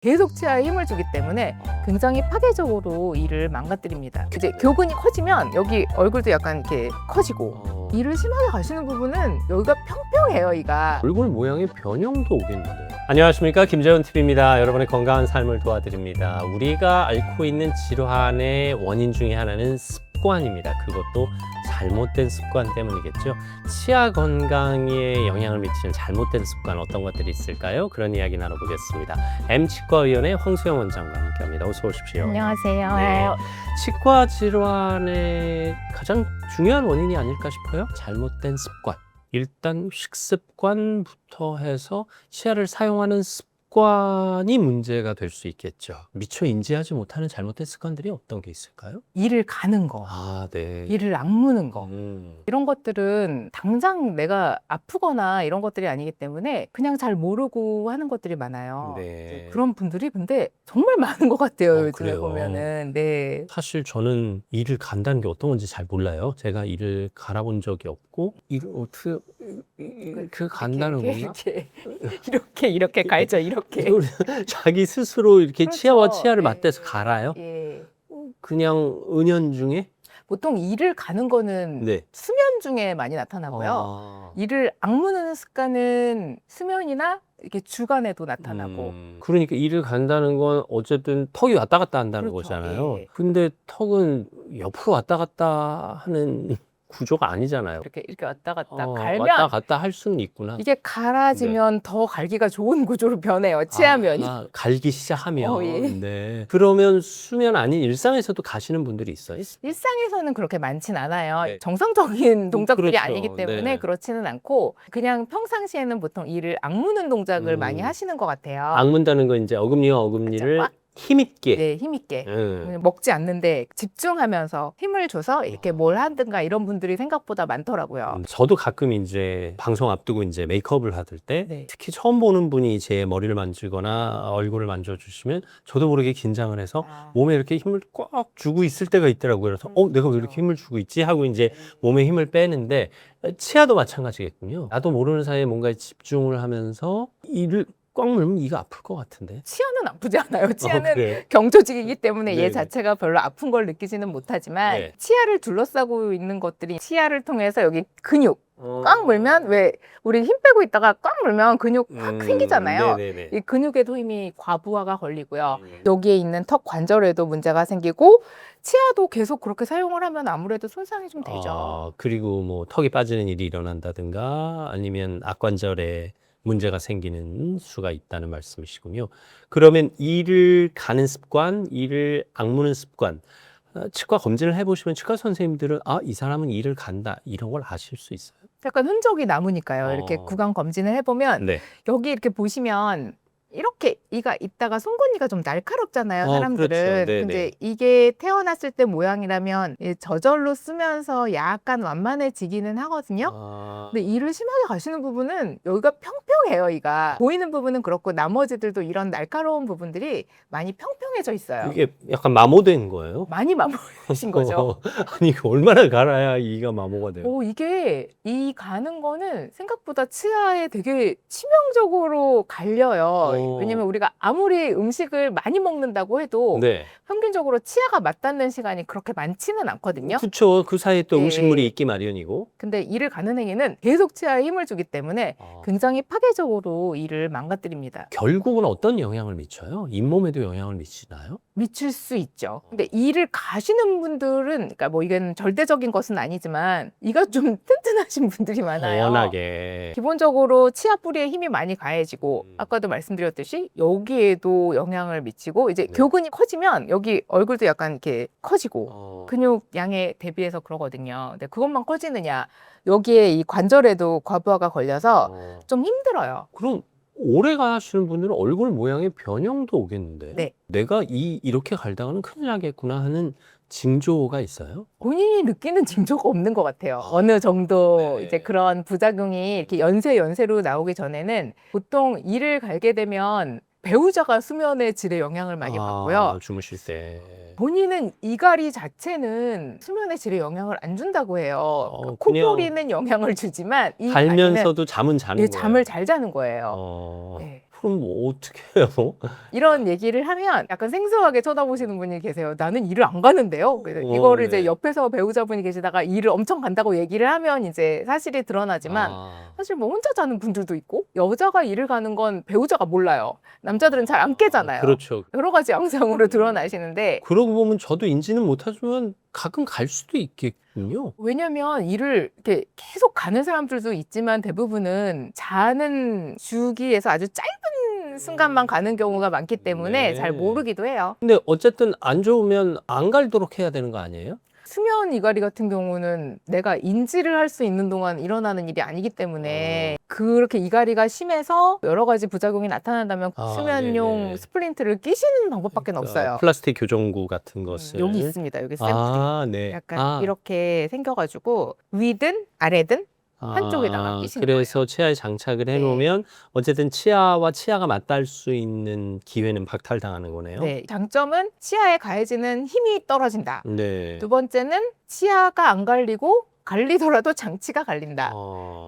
계속 치아에 힘을 주기 때문에 굉장히 파괴적으로 이를 망가뜨립니다. 이제 교근이 커지면 여기 얼굴도 약간 이렇게 커지고, 이를 심하게 가시는 부분은 여기가 평평해요, 이가. 얼굴 모양의 변형도 오겠는데요. 안녕하십니까, 김재훈 TV입니다. 여러분의 건강한 삶을 도와드립니다. 우리가 앓고 있는 질환의 원인 중에 하나는 습관입니다. 그것도 잘못된 습관 때문이겠죠. 치아 건강에 영향을 미치는 잘못된 습관 어떤 것들이 있을까요? 그런 이야기 나눠보겠습니다. M치과의원의 황수영 원장과 함께합니다. 어서 오십시오. 안녕하세요. 네. 치과 질환의 가장 중요한 원인이 아닐까 싶어요. 잘못된 습관. 일단 식습관부터 해서 치아를 사용하는 습관이 문제가 될 수 있겠죠. 미처 인지하지 못하는 잘못된 습관들이 어떤 게 있을까요? 이를 가는 거, 아, 네. 이를 악무는 거, 이런 것들은 당장 내가 아프거나 이런 것들이 아니기 때문에 그냥 잘 모르고 하는 것들이 많아요. 네. 그런 분들이 근데 정말 많은 것 같아요. 요즘에 그래요? 보면은. 네. 사실 저는 이를 간다는 게 어떤 건지 잘 몰라요. 제가 이를 갈아본 적이 없고 이를 어떻게 그 간다는 건가? 이렇게 갈죠. 이렇게. 자기 스스로 이렇게 그렇죠. 치아와 치아를 네. 맞대서 갈아요? 예. 그냥 은연중에? 보통 이를 가는 거는 네. 수면 중에 많이 나타나고요. 아. 이를 악무는 습관은 수면이나 이렇게 주간에도 나타나고. 그러니까 이를 간다는 건 어쨌든 턱이 왔다 갔다 한다는 그렇죠. 거잖아요. 예. 근데 턱은 옆으로 왔다 갔다 하는 구조가 아니잖아요. 이렇게 왔다 갔다 왔다 갈면 갔다 할 수는 있구나. 이게 갈아지면 더 갈기가 좋은 구조로 변해요. 치아면이. 갈기 시작하면. 예. 네. 그러면 수면 아닌 일상에서도 가시는 분들이 있어요? 일상에서는 그렇게 많진 않아요. 네. 정상적인 동작들이 그렇죠. 아니기 때문에 네. 그렇지는 않고, 그냥 평상시에는 보통 이를 악무는 동작을 많이 하시는 것 같아요. 악문다는 건 이제 어금니와 어금니를 꽉. 힘있게. 네, 힘있게. 먹지 않는데 집중하면서 힘을 줘서 이렇게 뭘 하든가 이런 분들이 생각보다 많더라고요. 저도 가끔 이제 방송 앞두고 이제 메이크업을 하들 때 네. 특히 처음 보는 분이 제 머리를 만지거나 얼굴을 만져주시면 저도 모르게 긴장을 해서 몸에 이렇게 힘을 꽉 주고 있을 때가 있더라고요. 그래서 내가 왜 이렇게 힘을 주고 있지? 하고 이제 몸에 힘을 빼는데 치아도 마찬가지겠군요. 나도 모르는 사이에 뭔가에 집중을 하면서 이를 꽉 물면 이가 아플 것 같은데. 치아는 아프지 않아요. 치아는 그래. 경조직이기 때문에 네네. 얘 자체가 별로 아픈 걸 느끼지는 못하지만 네. 치아를 둘러싸고 있는 것들이 치아를 통해서 여기 근육 꽉 물면, 왜 우리 힘 빼고 있다가 꽉 물면 근육 확 생기잖아요. 네네네. 이 근육에도 힘이 과부하가 걸리고요. 여기에 있는 턱 관절에도 문제가 생기고, 치아도 계속 그렇게 사용을 하면 아무래도 손상이 좀 되죠. 그리고 뭐 턱이 빠지는 일이 일어난다든가 아니면 악관절에 문제가 생기는 수가 있다는 말씀이시군요. 그러면 이를 가는 습관, 이를 악무는 습관, 치과 검진을 해보시면 치과 선생님들은 이 사람은 이를 간다 이런 걸 아실 수 있어요. 약간 흔적이 남으니까요. 이렇게 구강 검진을 해보면 네. 여기 이렇게 보시면 이렇게 이가 있다가 송곳니가 좀 날카롭잖아요, 사람들은. 그렇죠. 네네. 근데 이게 태어났을 때 모양이라면 저절로 쓰면서 약간 완만해지기는 하거든요. 근데 이를 심하게 가시는 부분은 여기가 평평해요, 이가. 보이는 부분은 그렇고 나머지들도 이런 날카로운 부분들이 많이 평평해져 있어요. 이게 약간 마모된 거예요? 많이 마모되신 거죠. 아니 이거 얼마나 갈아야 이가 마모가 돼요? 이게 이 가는 거는 생각보다 치아에 되게 치명적으로 갈려요. 왜냐면 우리가 아무리 음식을 많이 먹는다고 해도 네. 평균적으로 치아가 맞닿는 시간이 그렇게 많지는 않거든요. 그렇죠. 그 사이에 또 네. 음식물이 있기 마련이고. 근데 이를 가는 행위는 계속 치아에 힘을 주기 때문에 굉장히 파괴적으로 이를 망가뜨립니다. 결국은 어떤 영향을 미쳐요? 잇몸에도 영향을 미치나요? 미칠 수 있죠. 근데 이를 가시는 분들은, 그러니까 뭐 이건 절대적인 것은 아니지만 이가 좀 튼튼하신 분들이 많아요. 워낙에. 기본적으로 치아 뿌리에 힘이 많이 가해지고 아까도 말씀드렸듯이 여기에도 영향을 미치고 이제 네. 교근이 커지면 여기 얼굴도 약간 이렇게 커지고 어. 근육 양에 대비해서 그러거든요. 근데 그것만 커지느냐 여기에 이 관절에도 과부하가 걸려서 어. 좀 힘들어요. 그럼 오래 가시는 분들은 얼굴 모양의 변형도 오겠는데 네. 내가 이렇게 갈다가는 큰일 나겠구나 하는 징조가 있어요? 본인이 느끼는 징조가 없는 것 같아요. 어느 정도 네. 이제 그런 부작용이 이렇게 연세로 나오기 전에는 보통 이를 갈게 되면 배우자가 수면의 질에 영향을 많이 받고요. 주무실 때. 본인은 이갈이 자체는 수면의 질에 영향을 안 준다고 해요. 그러니까 그냥 코골이는 영향을 주지만 이 갈면서도 잠은 자는 가리는 거예요. 잠을 잘 자는 거예요. 네. 네. 그럼 뭐 어떻게 해요? 이런 얘기를 하면 약간 생소하게 쳐다보시는 분이 계세요. 나는 일을 안 가는데요. 그래서 이거를 네. 이제 옆에서 배우자분이 계시다가 일을 엄청 간다고 얘기를 하면 이제 사실이 드러나지만 사실 뭐 혼자 자는 분들도 있고 여자가 일을 가는 건 배우자가 몰라요. 남자들은 잘 안 깨잖아요. 그렇죠. 여러 가지 양상으로 드러나시는데 그러고 보면 저도 인지는 못하지만 가끔 갈 수도 있겠군요. 왜냐면 일을 이렇게 계속 가는 사람들도 있지만 대부분은 자는 주기에서 아주 짧은 순간만 가는 경우가 많기 때문에 네. 잘 모르기도 해요. 근데 어쨌든 안 좋으면 안 갈도록 해야 되는 거 아니에요? 수면 이갈이 같은 경우는 내가 인지를 할 수 있는 동안 일어나는 일이 아니기 때문에 그렇게 이갈이가 심해서 여러 가지 부작용이 나타난다면 수면용 네네. 스플린트를 끼시는 방법밖에 없어요. 플라스틱 교정구 같은 것을. 여기 있습니다. 여기 샘플이. 네. 약간 이렇게 생겨가지고 위든 아래든 한쪽에다가 끼시는 그래서 치아에 장착을 해놓으면 어쨌든 치아와 치아가 맞닿을 수 있는 기회는 박탈당하는 거네요. 네, 장점은 치아에 가해지는 힘이 떨어진다. 네. 두 번째는 치아가 안 갈리고 갈리더라도 장치가 갈린다.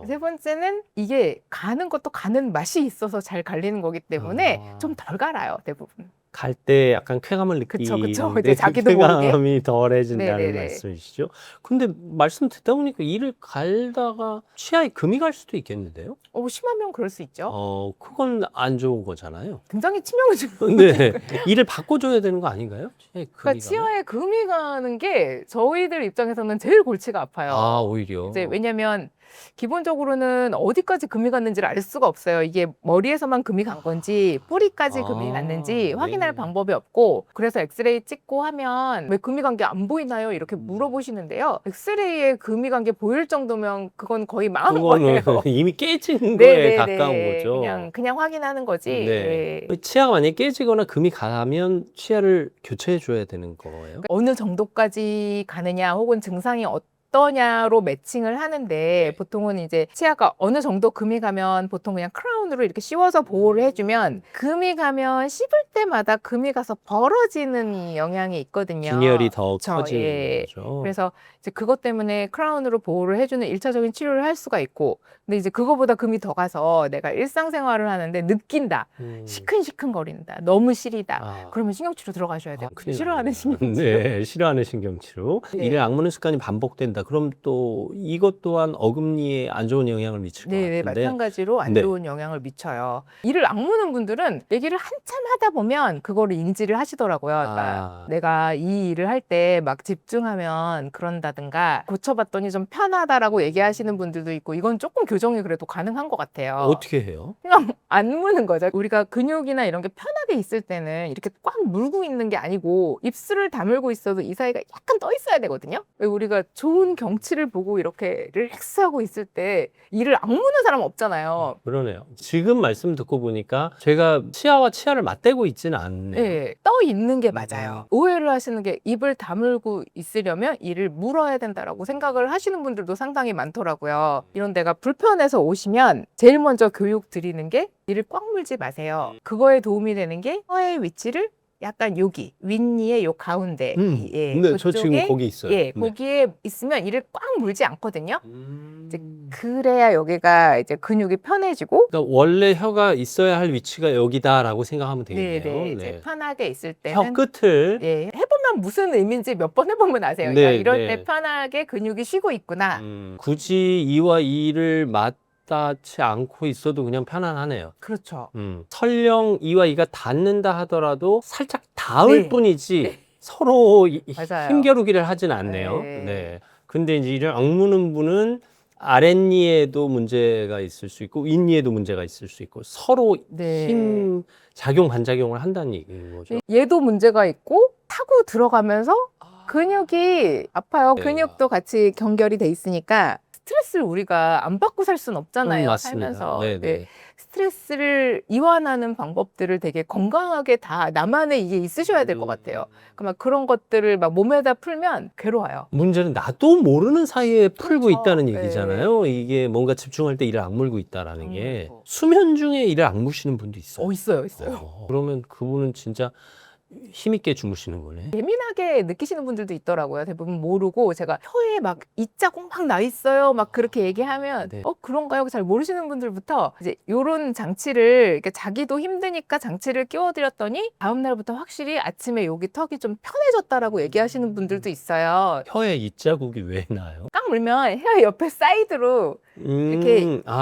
세 번째는 이게 가는 것도 가는 맛이 있어서 잘 갈리는 거기 때문에 좀 덜 갈아요, 대부분. 갈 때 약간 쾌감을 그쵸. 느끼는데 이제 자기도 모르게. 쾌감이 덜해진다는 네네네. 말씀이시죠? 근데 말씀 듣다 보니까 이를 갈다가 치아에 금이 갈 수도 있겠는데요? 심하면 그럴 수 있죠. 그건 안 좋은 거잖아요. 굉장히 치명적인 네. 이를 바꿔줘야 되는 거 아닌가요? 치아에 금이 그러니까 치아에 금이 가는 게 저희들 입장에서는 제일 골치가 아파요. 오히려. 이제 왜냐면 기본적으로는 어디까지 금이 갔는지를 알 수가 없어요. 이게 머리에서만 금이 간 건지 뿌리까지 금이 갔는지 확인할 방법이 없고 그래서 엑스레이 찍고 하면 왜 금이 간 게 안 보이나요? 이렇게 물어보시는데요. 엑스레이에 금이 간 게 보일 정도면 그건 거의 망한 거예요. 이미 깨진 거에 가까운 거죠. 그냥 확인하는 거지. 네. 치아가 만약에 깨지거나 금이 가면 치아를 교체해 줘야 되는 거예요? 어느 정도까지 가느냐 혹은 증상이 어떠냐로 매칭을 하는데 보통은 이제 치아가 어느 정도 금이 가면 보통 그냥 크라운으로 이렇게 씌워서 보호를 해주면 금이 가면 씹을 때마다 금이 가서 벌어지는 영향이 있거든요. 균열이 더 그쵸, 커지는 예. 거죠. 그래서 이제 그것 때문에 크라운으로 보호를 해주는 일차적인 치료를 할 수가 있고 근데 이제 그거보다 금이 더 가서 내가 일상생활을 하는데 느낀다. 시큰시큰거린다. 너무 시리다. 그러면 신경치료 들어가셔야 돼요. 큰일 싫어하는 납니다. 신경치료. 네, 싫어하는 신경치료. 네. 이를 악무는 습관이 반복된다. 그럼 또 이것 또한 어금니에 안 좋은 영향을 미칠 것 네, 같은데. 마찬가지로 안 네. 좋은 영향을 미쳐요. 이를 악무는 분들은 얘기를 한참 하다 보면 그거를 인지를 하시더라고요. 그러니까 내가 이 일을 할 때 막 집중하면 그런다든가 고쳐봤더니 좀 편하다라고 얘기하시는 분들도 있고 이건 조금 교정이 그래도 가능한 것 같아요. 어떻게 해요? 그냥 안 무는 거죠. 우리가 근육이나 이런 게 편하게 있을 때는 이렇게 꽉 물고 있는 게 아니고 입술을 다물고 있어도 이 사이가 약간 떠 있어야 되거든요. 왜 우리가 좋은 경치를 보고 이렇게 릴렉스하고 있을 때 이를 악무는 사람 없잖아요. 그러네요. 지금 말씀 듣고 보니까 제가 치아와 치아를 맞대고 있지는 않네요. 네, 떠 있는 게 맞아요. 오해를 하시는 게 입을 다물고 있으려면 이를 물어야 된다라고 생각을 하시는 분들도 상당히 많더라고요. 이런 데가 불편해서 오시면 제일 먼저 교육 드리는 게 이를 꽉 물지 마세요. 그거에 도움이 되는 게 혀의 위치를 약간 여기 윗니의 요 가운데 네, 저 지금 거기 있어요. 예, 네. 거기에 있으면 이를 꽉 물지 않거든요. 이제 그래야 여기가 이제 근육이 편해지고 그러니까 원래 혀가 있어야 할 위치가 여기다라고 생각하면 되겠네요. 네네 이제 편하게 있을 혀 때는 끝을 예, 해보면 무슨 의미인지 몇 번 해보면 아세요. 네, 그러니까 이럴 네. 때 편하게 근육이 쉬고 있구나. 굳이 이와 이를 맞닿지 않고 있어도 그냥 편안하네요. 그렇죠. 설령 이와 이가 닿는다 하더라도 살짝 닿을 네. 뿐이지 서로 맞아요. 힘겨루기를 하진 않네요. 네. 네. 근데 이제 이를 악무는 분은 아랫니에도 문제가 있을 수 있고 윗니에도 문제가 있을 수 있고 서로 네. 힘 작용 반작용을 한다는 얘기인 거죠. 얘도 문제가 있고 타고 들어가면서 근육이 아파요. 네. 근육도 같이 연결이 돼 있으니까 스트레스를 우리가 안 받고 살 수는 없잖아요. 맞습니다. 살면서. 네네. 네. 스트레스를 이완하는 방법들을 되게 건강하게 다 나만의 이게 있으셔야 될 것 같아요. 그러면 그런 것들을 막 몸에다 풀면 괴로워요. 문제는 나도 모르는 사이에 풀고 그렇죠. 있다는 네. 얘기잖아요. 이게 뭔가 집중할 때 이를 악물고 있다라는 게 악물고. 수면 중에 이를 악무시는 분도 있어요. 있어요. 그러면 그분은 진짜 힘있게 주무시는 거네. 예민하게 느끼시는 분들도 있더라고요. 대부분 모르고 제가 혀에 막 이자국 막 나 있어요. 막 그렇게 얘기하면 네. 그런가요? 잘 모르시는 분들부터 이제 요런 장치를 이렇게 자기도 힘드니까 장치를 끼워드렸더니 다음 날부터 확실히 아침에 여기 턱이 좀 편해졌다라고 얘기하시는 분들도 있어요. 혀에 입자국이 왜 나요? 꽉 물면 혀 옆에 사이드로 이렇게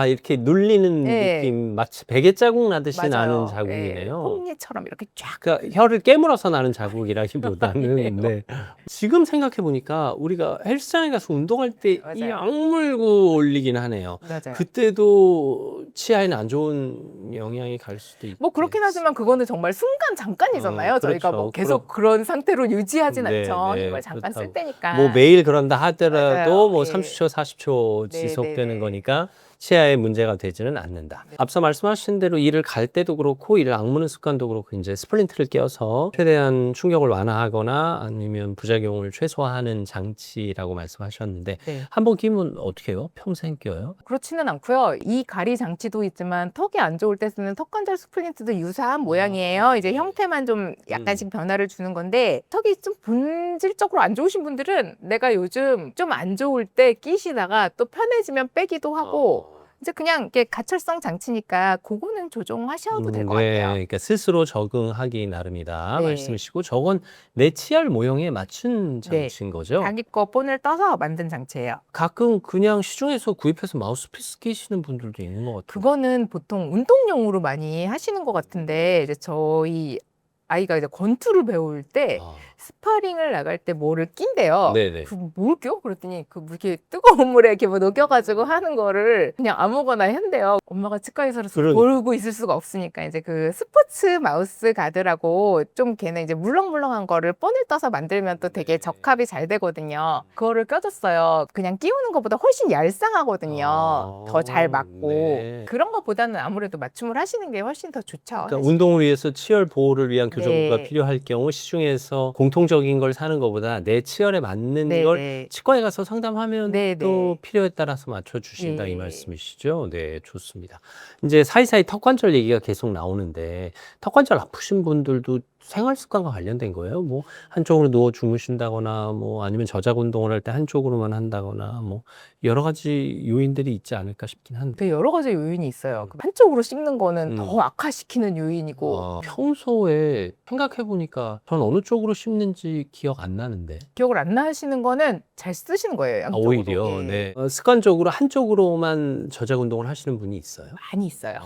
이렇게 눌리는 네. 느낌, 마치 베개 자국 나듯이 맞아요. 나는 네, 자국이네요. 톱니처럼 이렇게 쫙. 그러니까 혀를 깨물어서 나는 자국이라기보다는 아니에요. 네. 지금 생각해 보니까 우리가 헬스장에 가서 운동할 때 이 맞아요. 악물고 올리긴 하네요. 맞아요. 그때도 치아에는 안 좋은 영향이 갈 수도 있고. 뭐 그렇긴 하지만 그거는 정말 순간 잠깐이잖아요. 저희가 그렇죠. 뭐 계속 그런 상태로 유지하진 네, 않죠. 네, 힘을 잠깐 쓸 그렇다고. 때니까. 뭐 매일 그런다 하더라도 맞아요. 뭐 예. 30초, 40초 네, 지속되는 네, 네. 거니까 치아에 문제가 되지는 않는다. 앞서 말씀하신 대로 이를 갈 때도 그렇고 이를 악무는 습관도 그렇고 이제 스플린트를 껴서 최대한 충격을 완화하거나 아니면 부작용을 최소화하는 장치라고 말씀하셨는데 네. 한번 끼면 어떻게 해요? 평생 껴요? 그렇지는 않고요. 이 가리 장치도 있지만 턱이 안 좋을 때 쓰는 턱관절 스플린트도 유사한 모양이에요. 이제 형태만 좀 약간씩 변화를 주는 건데 턱이 좀 본질적으로 안 좋으신 분들은 내가 요즘 좀 안 좋을 때 끼시다가 또 편해지면 빼기도 하고 이제 그냥 이렇게 가철성 장치니까 그거는 조정하셔도 될 것 네, 같아요. 그러니까 스스로 적응하기 나름이다 네. 말씀이시고 저건 내 치아를 모형에 맞춘 네. 장치인 거죠? 자기 거 본을 떠서 만든 장치예요. 가끔 그냥 시중에서 구입해서 마우스피스 끼시는 분들도 있는 것 같아요. 그거는 보통 운동용으로 많이 하시는 것 같은데 이제 저희 아이가 이제 권투를 배울 때 스파링을 나갈 때 뭐를 낀대요. 네네. 뭘 껴? 그랬더니 뭐 이렇게 뜨거운 물에 이렇게 뭐 녹여가지고 하는 거를 그냥 아무거나 한대요. 엄마가 치과의사로서 보고 있을 수가 없으니까 이제 그 스포츠 마우스 가드라고 좀 걔는 이제 물렁물렁한 거를 본을 떠서 만들면 또 되게 적합이 잘 되거든요. 그거를 껴줬어요. 그냥 끼우는 것보다 훨씬 얄쌍하거든요. 더 잘 맞고 네. 그런 것보다는 아무래도 맞춤을 하시는 게 훨씬 더 좋죠. 그러니까 운동을 위해서 치열 보호를 위한 교정구가 네. 필요할 경우 시중에서 공통적인 걸 사는 것보다 내 치열에 맞는 네, 걸 네. 치과에 가서 상담하면 네, 또 네. 필요에 따라서 맞춰주신다 이 예. 말씀이시죠? 네, 좋습니다. 이제 사이사이 턱관절 얘기가 계속 나오는데 턱관절 아프신 분들도 생활 습관과 관련된 거예요? 뭐 한쪽으로 누워 주무신다거나 뭐 아니면 저작 운동을 할 때 한쪽으로만 한다거나 뭐 여러 가지 요인들이 있지 않을까 싶긴 한데 되게 여러 가지 요인이 있어요. 한쪽으로 씹는 거는 음. 더 악화시키는 요인이고 평소에 생각해 보니까 전 어느 쪽으로 씹는지 기억 안 나는데 기억을 안 나시는 거는 잘 쓰시는 거예요. 양쪽으로. 오히려 예. 네. 습관적으로 한쪽으로만 저작 운동을 하시는 분이 있어요? 많이 있어요.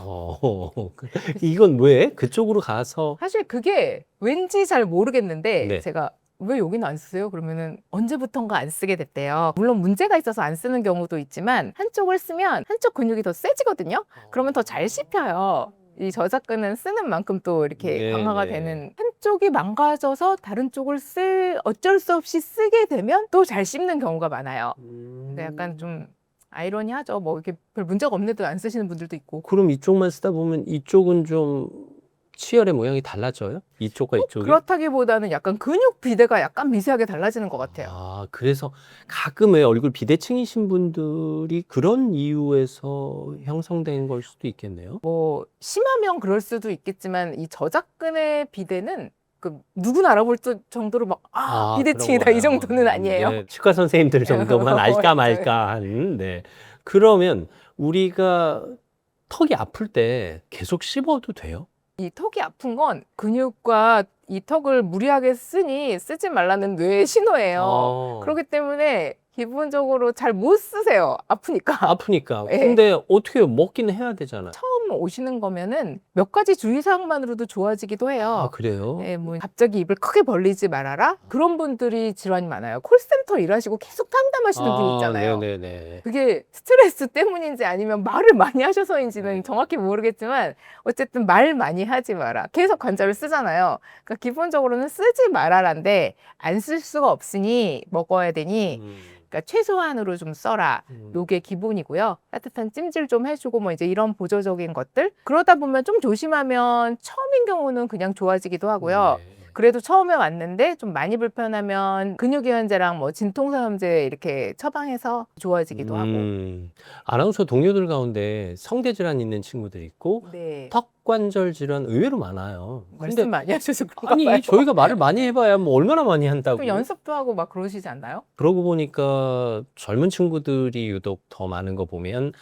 이건 왜? 그쪽으로 가서 사실 그게 왠지 잘 모르겠는데 네. 제가 왜 여기는 안 쓰세요? 그러면은 언제부턴가 안 쓰게 됐대요. 물론 문제가 있어서 안 쓰는 경우도 있지만 한쪽을 쓰면 한쪽 근육이 더 세지거든요. 그러면 더 잘 씹혀요. 이 저작근은 쓰는 만큼 또 이렇게 네, 강화가 네. 되는 한쪽이 망가져서 다른 쪽을 어쩔 수 없이 쓰게 되면 또 잘 씹는 경우가 많아요. 근데 약간 좀 아이러니하죠. 뭐 이렇게 별 문제가 없는데도 안 쓰시는 분들도 있고. 그럼 이쪽만 쓰다 보면 이쪽은 좀 치열의 모양이 달라져요? 이쪽과 이쪽이? 그렇다기보다는 약간 근육 비대가 약간 미세하게 달라지는 것 같아요. 그래서 가끔 왜 얼굴 비대칭이신 분들이 그런 이유에서 형성된 걸 수도 있겠네요. 뭐 심하면 그럴 수도 있겠지만 이 저작근의 비대는 그 누구나 알아볼 정도로 막 비대칭이다 그런 이 정도는 거야. 아니에요. 네, 치과 선생님들 정도만 알까 맞아요. 말까 한. 네. 그러면 우리가 턱이 아플 때 계속 씹어도 돼요? 이 턱이 아픈 건 근육과 이 턱을 무리하게 쓰지 말라는 뇌의 신호예요. 그렇기 때문에 기본적으로 잘 못 쓰세요. 아프니까. 아프니까. 예. 근데 어떻게 먹긴 해야 되잖아요. 처음 오시는 거면은 몇 가지 주의사항만으로도 좋아지기도 해요. 아, 그래요? 예, 뭐 갑자기 입을 크게 벌리지 말아라. 그런 분들이 질환이 많아요. 콜센터 일하시고 계속 상담하시는 분 있잖아요. 네네네. 그게 스트레스 때문인지 아니면 말을 많이 하셔서인지는 정확히 모르겠지만 어쨌든 말 많이 하지 마라. 계속 관절을 쓰잖아요. 그러니까 기본적으로는 쓰지 말아라인데 안 쓸 수가 없으니 먹어야 되니 그러니까 최소한으로 좀 써라. 요게 기본이고요. 따뜻한 찜질 좀 해주고 뭐 이제 이런 보조적인 것들. 그러다 보면 좀 조심하면 처음인 경우는 그냥 좋아지기도 하고요. 네. 그래도 처음에 왔는데 좀 많이 불편하면 근육이완제랑 뭐 진통소염제 이렇게 처방해서 좋아지기도 하고. 아나운서 동료들 가운데 성대 질환 있는 친구들 있고 네. 턱 관절 질환 의외로 많아요. 말씀 많이 하셔서 그런가 아니 봐요. 저희가 말을 많이 해봐야 뭐 얼마나 많이 한다고. 또 연습도 하고 막 그러시지 않나요? 그러고 보니까 젊은 친구들이 유독 더 많은 거 보면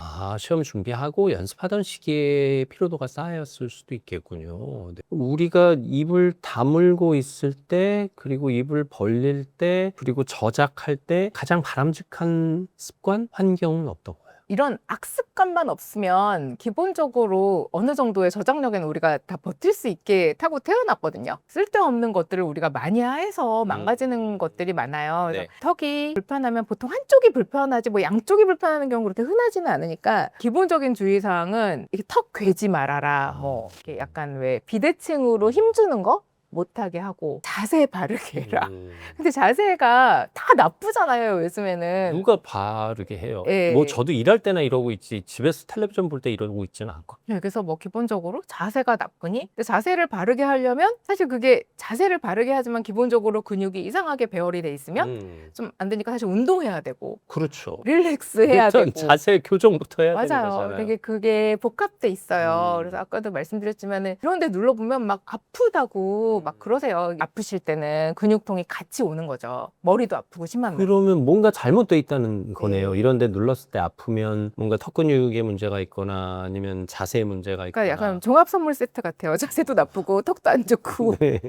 시험 준비하고 연습하던 시기에 피로도가 쌓였을 수도 있겠군요. 네. 우리가 입을 다물고 있을 때 그리고 입을 벌릴 때 그리고 저작할 때 가장 바람직한 습관, 환경은 어떤 거예요? 이런 악습관만 없으면 기본적으로 어느 정도의 저장력에는 우리가 다 버틸 수 있게 타고 태어났거든요. 쓸데없는 것들을 우리가 많이 해서 망가지는 것들이 많아요. 그래서 네. 턱이 불편하면 보통 한쪽이 불편하지 뭐 양쪽이 불편하는 경우 그렇게 흔하지는 않으니까 기본적인 주의사항은 이렇게 턱 괴지 말아라. 뭐 이렇게 약간 왜 비대칭으로 힘주는 거 못하게 하고 자세 바르게 해라. 근데 자세가 다 나쁘잖아요, 요즘에는. 누가 바르게 해요? 예. 뭐 저도 일할 때나 이러고 있지 집에서 텔레비전 볼 때 이러고 있지는 않고. 네, 그래서 뭐 기본적으로 자세가 나쁘니? 근데 자세를 바르게 하려면 사실 그게 자세를 바르게 하지만 기본적으로 근육이 이상하게 배열이 돼 있으면 좀 안 되니까 사실 운동해야 되고 그렇죠. 릴렉스 해야 일단 되고. 자세 교정부터 해야 되는 맞아요. 거잖아요. 되게 그게 복합돼 있어요. 그래서 아까도 말씀드렸지만은 이런 데 눌러보면 막 아프다고 막 그러세요. 아프실 때는 근육통이 같이 오는 거죠. 머리도 아프고 심하면. 그러면 뭔가 잘못돼 있다는 거네요. 네. 이런 데 눌렀을 때 아프면 뭔가 턱 근육에 문제가 있거나 아니면 자세에 문제가 있거나. 그러니까 약간 종합 선물 세트 같아요. 자세도 나쁘고 턱도 안 좋고. 네.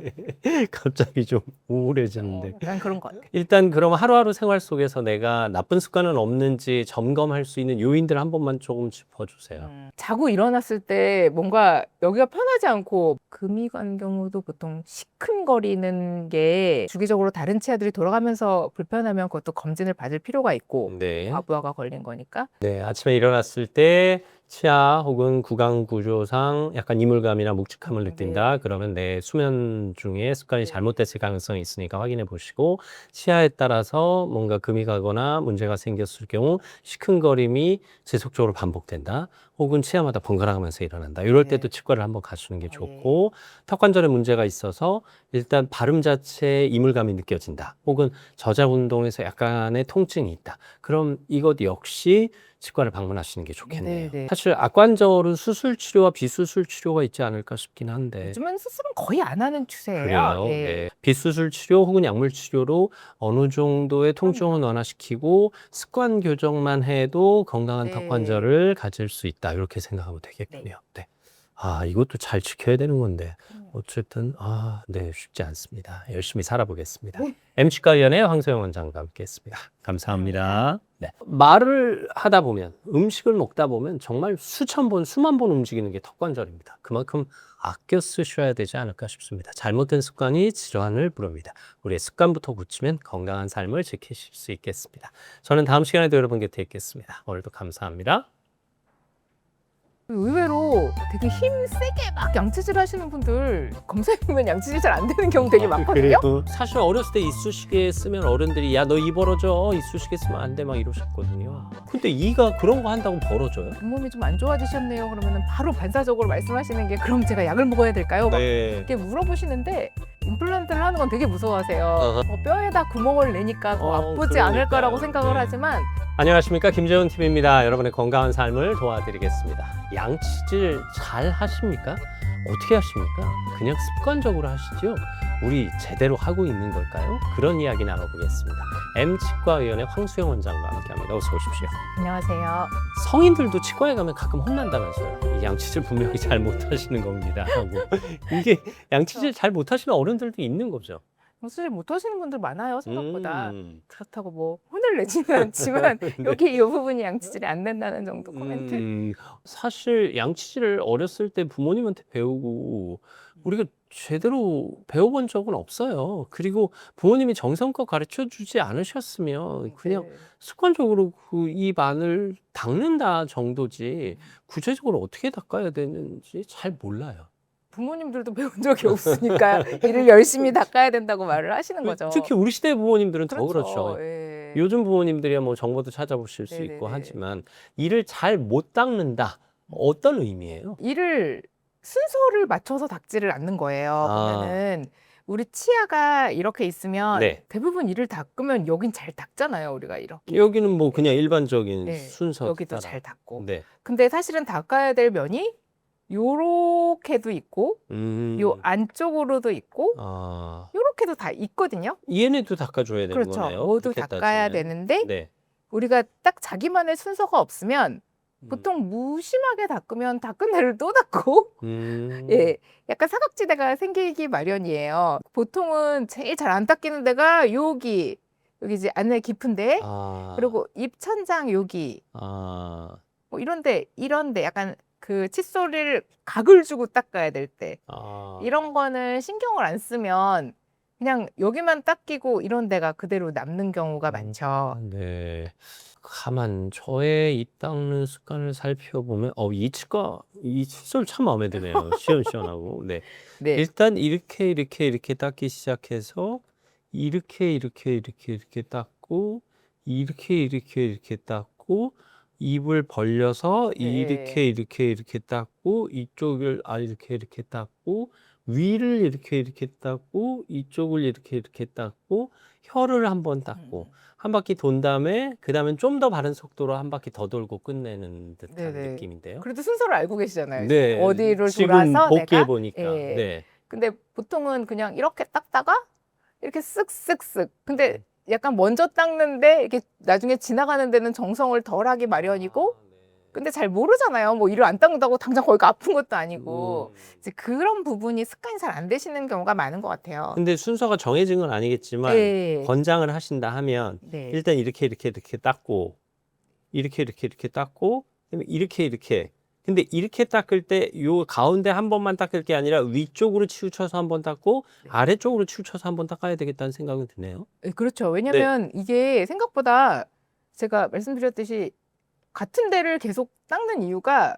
갑자기 좀 우울해지는데. 약간 그런 것 같아요. 일단 그럼 하루하루 생활 속에서 내가 나쁜 습관은 없는지 점검할 수 있는 요인들 한 번만 조금 짚어주세요. 자고 일어났을 때 뭔가 여기가 편하지 않고 금이 간 경우도 보통 시큰거리는 게 주기적으로 다른 치아들이 돌아가면서 불편하면 그것도 검진을 받을 필요가 있고 네. 과부하가 걸린 거니까. 네, 아침에 일어났을 때 치아 혹은 구강 구조상 약간 이물감이나 묵직함을 느낀다. 그러면 내 수면 중에 습관이 잘못됐을 가능성이 있으니까 확인해 보시고 치아에 따라서 뭔가 금이 가거나 문제가 생겼을 경우 시큰거림이 지속적으로 반복된다. 혹은 치아마다 번갈아가면서 일어난다. 이럴 때도 치과를 한번 가시는 게 좋고 턱 관절에 문제가 있어서 일단 발음 자체에 이물감이 느껴진다. 혹은 저작 운동에서 약간의 통증이 있다. 그럼 이것 역시 치과를 방문하시는 게 좋겠네요. 네네. 사실 악관절은 수술 치료와 비수술 치료가 있지 않을까 싶긴 한데. 요즘은 수술은 거의 안 하는 추세예요. 그래요. 예. 네. 비수술 치료 혹은 약물 치료로 어느 정도의 통증은 완화시키고 습관 교정만 해도 건강한 네. 턱 관절을 가질 수 있다. 이렇게 생각하면 되겠군요. 네. 이것도 잘 지켜야 되는 건데 어쨌든 네, 쉽지 않습니다. 열심히 살아보겠습니다. M치과위원회 황소영 원장과 함께했습니다. 감사합니다. 네. 말을 하다 보면 음식을 먹다 보면 정말 수천 번, 수만 번 움직이는 게 턱 관절입니다. 그만큼 아껴 쓰셔야 되지 않을까 싶습니다. 잘못된 습관이 질환을 부릅니다. 우리의 습관부터 고치면 건강한 삶을 지키실 수 있겠습니다. 저는 다음 시간에도 여러분 곁에 있겠습니다. 오늘도 감사합니다. 의외로 되게 힘세게 막 양치질 하시는 분들 검사해보면 양치질 잘 안 되는 경우 되게 많거든요. 사실 어렸을 때 이쑤시개 쓰면 어른들이 야, 너 이 벌어져. 이쑤시개 쓰면 안 돼. 막 이러셨거든요. 근데 이가 그런 거 한다고 벌어져요? 몸이 좀 안 좋아지셨네요. 그러면은 바로 반사적으로 말씀하시는 게 그럼 제가 약을 먹어야 될까요? 막 네. 이렇게 물어보시는데 임플란트를 하는 건 되게 무서워하세요. 어허. 뼈에다 구멍을 내니까 더 아프지 그러니까요. 않을까라고 생각을 네. 하지만 안녕하십니까, 김재훈 TV입니다. 여러분의 건강한 삶을 도와드리겠습니다. 양치질 잘 하십니까? 어떻게 하십니까? 그냥 습관적으로 하시죠? 우리 제대로 하고 있는 걸까요? 그런 이야기 나눠보겠습니다. M치과의원의 황수영 원장과 함께합니다. 어서 오십시오. 안녕하세요. 성인들도 치과에 가면 가끔 혼난다면서요. 이 양치질 분명히 잘 못하시는 겁니다. 하고. 이게 양치질 잘 못하시는 어른들도 있는 거죠. 사실 못하시는 분들 많아요, 생각보다. 음. 그렇다고 뭐 혼을 내지는 않지만 네. 여기 이 부분이 양치질이 안 된다는 정도 코멘트. 사실 양치질을 어렸을 때 부모님한테 배우고 우리가 제대로 배워본 적은 없어요. 그리고 부모님이 정성껏 가르쳐 주지 않으셨으면 그냥 네. 습관적으로 그 입 안을 닦는다 정도지 구체적으로 어떻게 닦아야 되는지 잘 몰라요. 부모님들도 배운 적이 없으니까 이를 열심히 닦아야 된다고 말을 하시는 거죠. 특히 우리 시대 부모님들은 더 그렇죠. 예. 요즘 부모님들이야 뭐 정보도 찾아보실 수 네네네. 있고 하지만 이를 잘 못 닦는다. 어떤 의미예요? 이를 순서를 맞춰서 닦지를 않는 거예요. 아. 보면은 우리 치아가 이렇게 있으면 네. 대부분 이를 닦으면 여긴 잘 닦잖아요. 우리가 이렇게. 여기는 뭐 그냥 일반적인 네. 순서 여기도 따라. 잘 닦고. 네. 근데 사실은 닦아야 될 면이 요렇게도 있고 요 안쪽으로도 있고 아, 요렇게도 다 있거든요. 얘네도 닦아줘야 되는 그렇죠. 거네요. 모두 그렇게 닦아야 따지면. 되는데 네. 우리가 딱 자기만의 순서가 없으면 음. 보통 무심하게 닦으면 닦은 데를 또 닦고 예, 약간 사각지대가 생기기 마련이에요. 보통은 제일 잘 안 닦이는 데가 여기 이제 안에 깊은데 아, 그리고 입 천장 여기 아, 뭐 이런데 약간 그 칫솔을 각을 주고 닦아야 될 때 아. 이런 거는 신경을 안 쓰면 그냥 여기만 닦이고 이런 데가 그대로 남는 경우가 많죠. 네. 가만 저의 입 닦는 습관을 살펴보면 이 치과 이 칫솔 참 마음에 드네요. 시원시원하고. 네. 네. 일단 이렇게 닦기 시작해서 이렇게 닦고 이렇게 닦고 입을 벌려서 네. 이렇게 닦고 이쪽을 이렇게 닦고 위를 이렇게 닦고 이쪽을 이렇게 닦고 혀를 한번 닦고 한 바퀴 돈 다음에 그다음엔 좀 더 바른 속도로 한 바퀴 더 돌고 끝내는 듯한 네네. 느낌인데요. 그래도 순서를 알고 계시잖아요. 네, 어디를 지금 돌아서 복귀해 내가 보니까. 예. 네. 근데 보통은 그냥 이렇게 닦다가 이렇게 쓱쓱쓱. 근데 약간 먼저 닦는데 이게 나중에 지나가는 데는 정성을 덜하기 마련이고 근데 잘 모르잖아요. 뭐 이를 안 닦는다고 당장 거기가 아픈 것도 아니고 이제 그런 부분이 습관이 잘 안 되시는 경우가 많은 것 같아요. 근데 순서가 정해진 건 아니겠지만 네. 권장을 하신다 하면 네. 일단 이렇게 닦고 이렇게 닦고 그다음에 이렇게 근데 이렇게 닦을 때 요 가운데 한 번만 닦을 게 아니라 위쪽으로 치우쳐서 한 번 닦고 네. 아래쪽으로 치우쳐서 한 번 닦아야 되겠다는 생각은 드네요. 네, 그렇죠. 왜냐면 이게 생각보다 제가 말씀드렸듯이 같은 데를 계속 닦는 이유가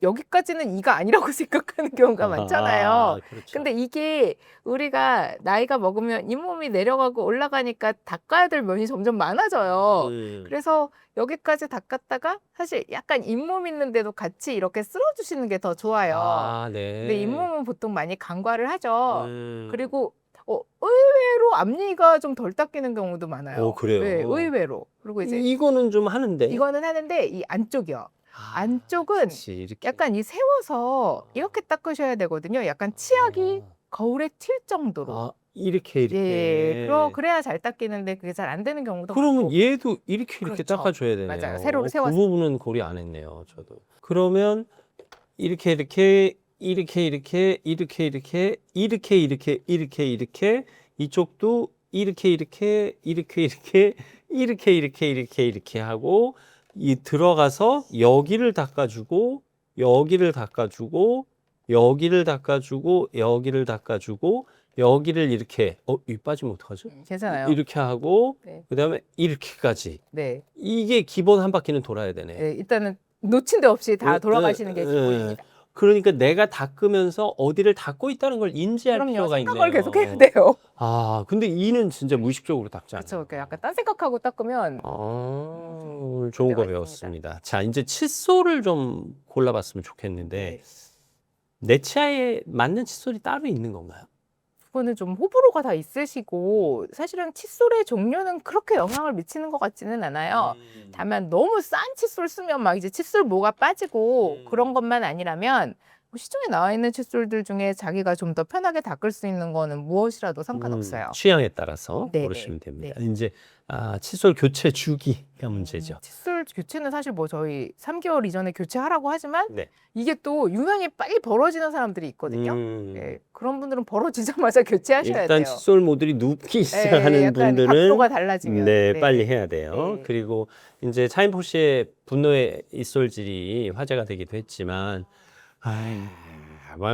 여기까지는 이가 아니라고 생각하는 경우가 많잖아요. 그렇죠. 근데 이게 우리가 나이가 먹으면 잇몸이 내려가고 올라가니까 닦아야 될 면이 점점 많아져요. 그래서 여기까지 닦았다가 사실 약간 잇몸 있는데도 같이 이렇게 쓸어주시는 게 더 좋아요. 네. 근데 잇몸은 보통 많이 간과를 하죠. 음. 그리고 의외로 앞니가 좀 덜 닦이는 경우도 많아요. 그래요? 네, 의외로. 그리고 이제 이거는 좀 하는데. 이거는 하는데 이 안쪽이요. 안쪽은 그치, 이렇게. 약간 이 세워서 이렇게 닦으셔야 되거든요. 약간 치약이 거울에 튈 정도로. 이렇게. 예, 그래야 잘 닦이는데 그게 잘 안 되는 경우도 그러면 많고. 얘도 이렇게 그렇죠. 닦아줘야 되네요. 맞아요. 세로로 그 세워서. 부분은 고려 안 했네요, 저도. 그러면 이렇게 이쪽도 이렇게 하고 들어가서 여기를 닦아주고 여기를 닦아주고 여기를 이렇게 입 빠지면 어떡하죠? 괜찮아요. 이렇게 하고 네. 그다음에 이렇게까지. 네. 이게 기본 한 바퀴는 돌아야 되네. 네, 일단은 놓친 데 없이 다 돌아가시는 게 기본입니다. 그러니까 내가 닦으면서 어디를 닦고 있다는 걸 인지할 그럼요. 필요가 있네요. 생각을 계속 해야 돼요. 근데 이는 진짜 무의식적으로 닦지 않아요. 그렇죠. 약간 딴 생각하고 닦으면 오늘 좋은 거 때가 배웠습니다. 자, 이제 칫솔을 좀 골라봤으면 좋겠는데 네. 내 치아에 맞는 칫솔이 따로 있는 건가요? 그거는 좀 호불호가 다 있으시고 사실은 칫솔의 종류는 그렇게 영향을 미치는 것 같지는 않아요. 다만 너무 싼 칫솔 쓰면 막 이제 칫솔 모가 빠지고 그런 것만 아니라면 시중에 나와 있는 칫솔들 중에 자기가 좀 더 편하게 닦을 수 있는 거는 무엇이라도 상관없어요. 취향에 따라서 네네. 고르시면 됩니다. 네. 이제 칫솔 교체 주기가 문제죠. 칫솔 교체는 사실 뭐 저희 3개월 이전에 교체하라고 하지만 네. 이게 또 유난히 빨리 벌어지는 사람들이 있거든요. 네, 그런 분들은 벌어지자마자 교체하셔야 일단 돼요. 칫솔 모듈이 눕기 시작하는 약간 분들은 각도가 달라지면. 네, 네. 빨리 해야 돼요. 네. 그리고 이제 차인포시의 분노의 이솔질이 화제가 되기도 했지만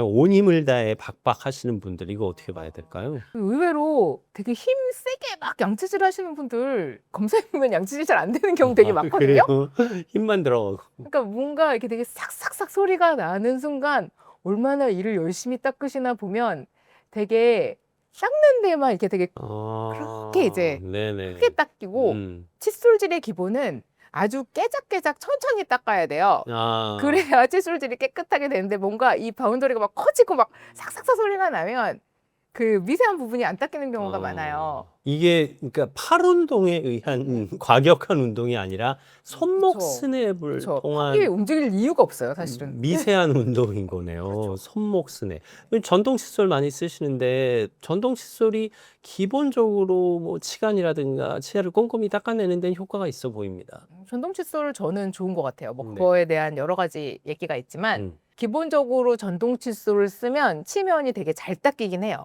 온 힘을 다해 박박 하시는 분들 이거 어떻게 봐야 될까요? 의외로 되게 힘 세게 막 양치질 하시는 분들 검사해보면 양치질 잘 안 되는 경우 되게 많거든요. 그래요? 힘만 들어가고. 그러니까 뭔가 이렇게 되게 삭삭삭 소리가 나는 순간 얼마나 이를 열심히 닦으시나 보면 되게 닦는 데만 이렇게 되게 그렇게 이제 네네. 크게 닦이고 칫솔질의 기본은 아주 깨작깨작 천천히 닦아야 돼요. 그래야 칫솔질이 깨끗하게 되는데 뭔가 이 바운더리가 막 커지고 막 삭삭삭 소리가 나면 그 미세한 부분이 안 닦이는 경우가 많아요. 이게 그러니까 팔 운동에 의한 과격한 운동이 아니라 손목 그쵸. 스냅을 그렇죠. 통한 팔이 움직일 이유가 없어요, 사실은. 미세한 운동인 거네요. 그렇죠. 손목 스냅. 전동 칫솔 많이 쓰시는데 전동 칫솔이 기본적으로 뭐 치간이라든가 치아를 꼼꼼히 닦아내는 데는 효과가 있어 보입니다. 전동 칫솔 저는 좋은 것 같아요. 뭐 네. 그거에 대한 여러 가지 얘기가 있지만 기본적으로 전동 칫솔을 쓰면 치면이 되게 잘 닦이긴 해요.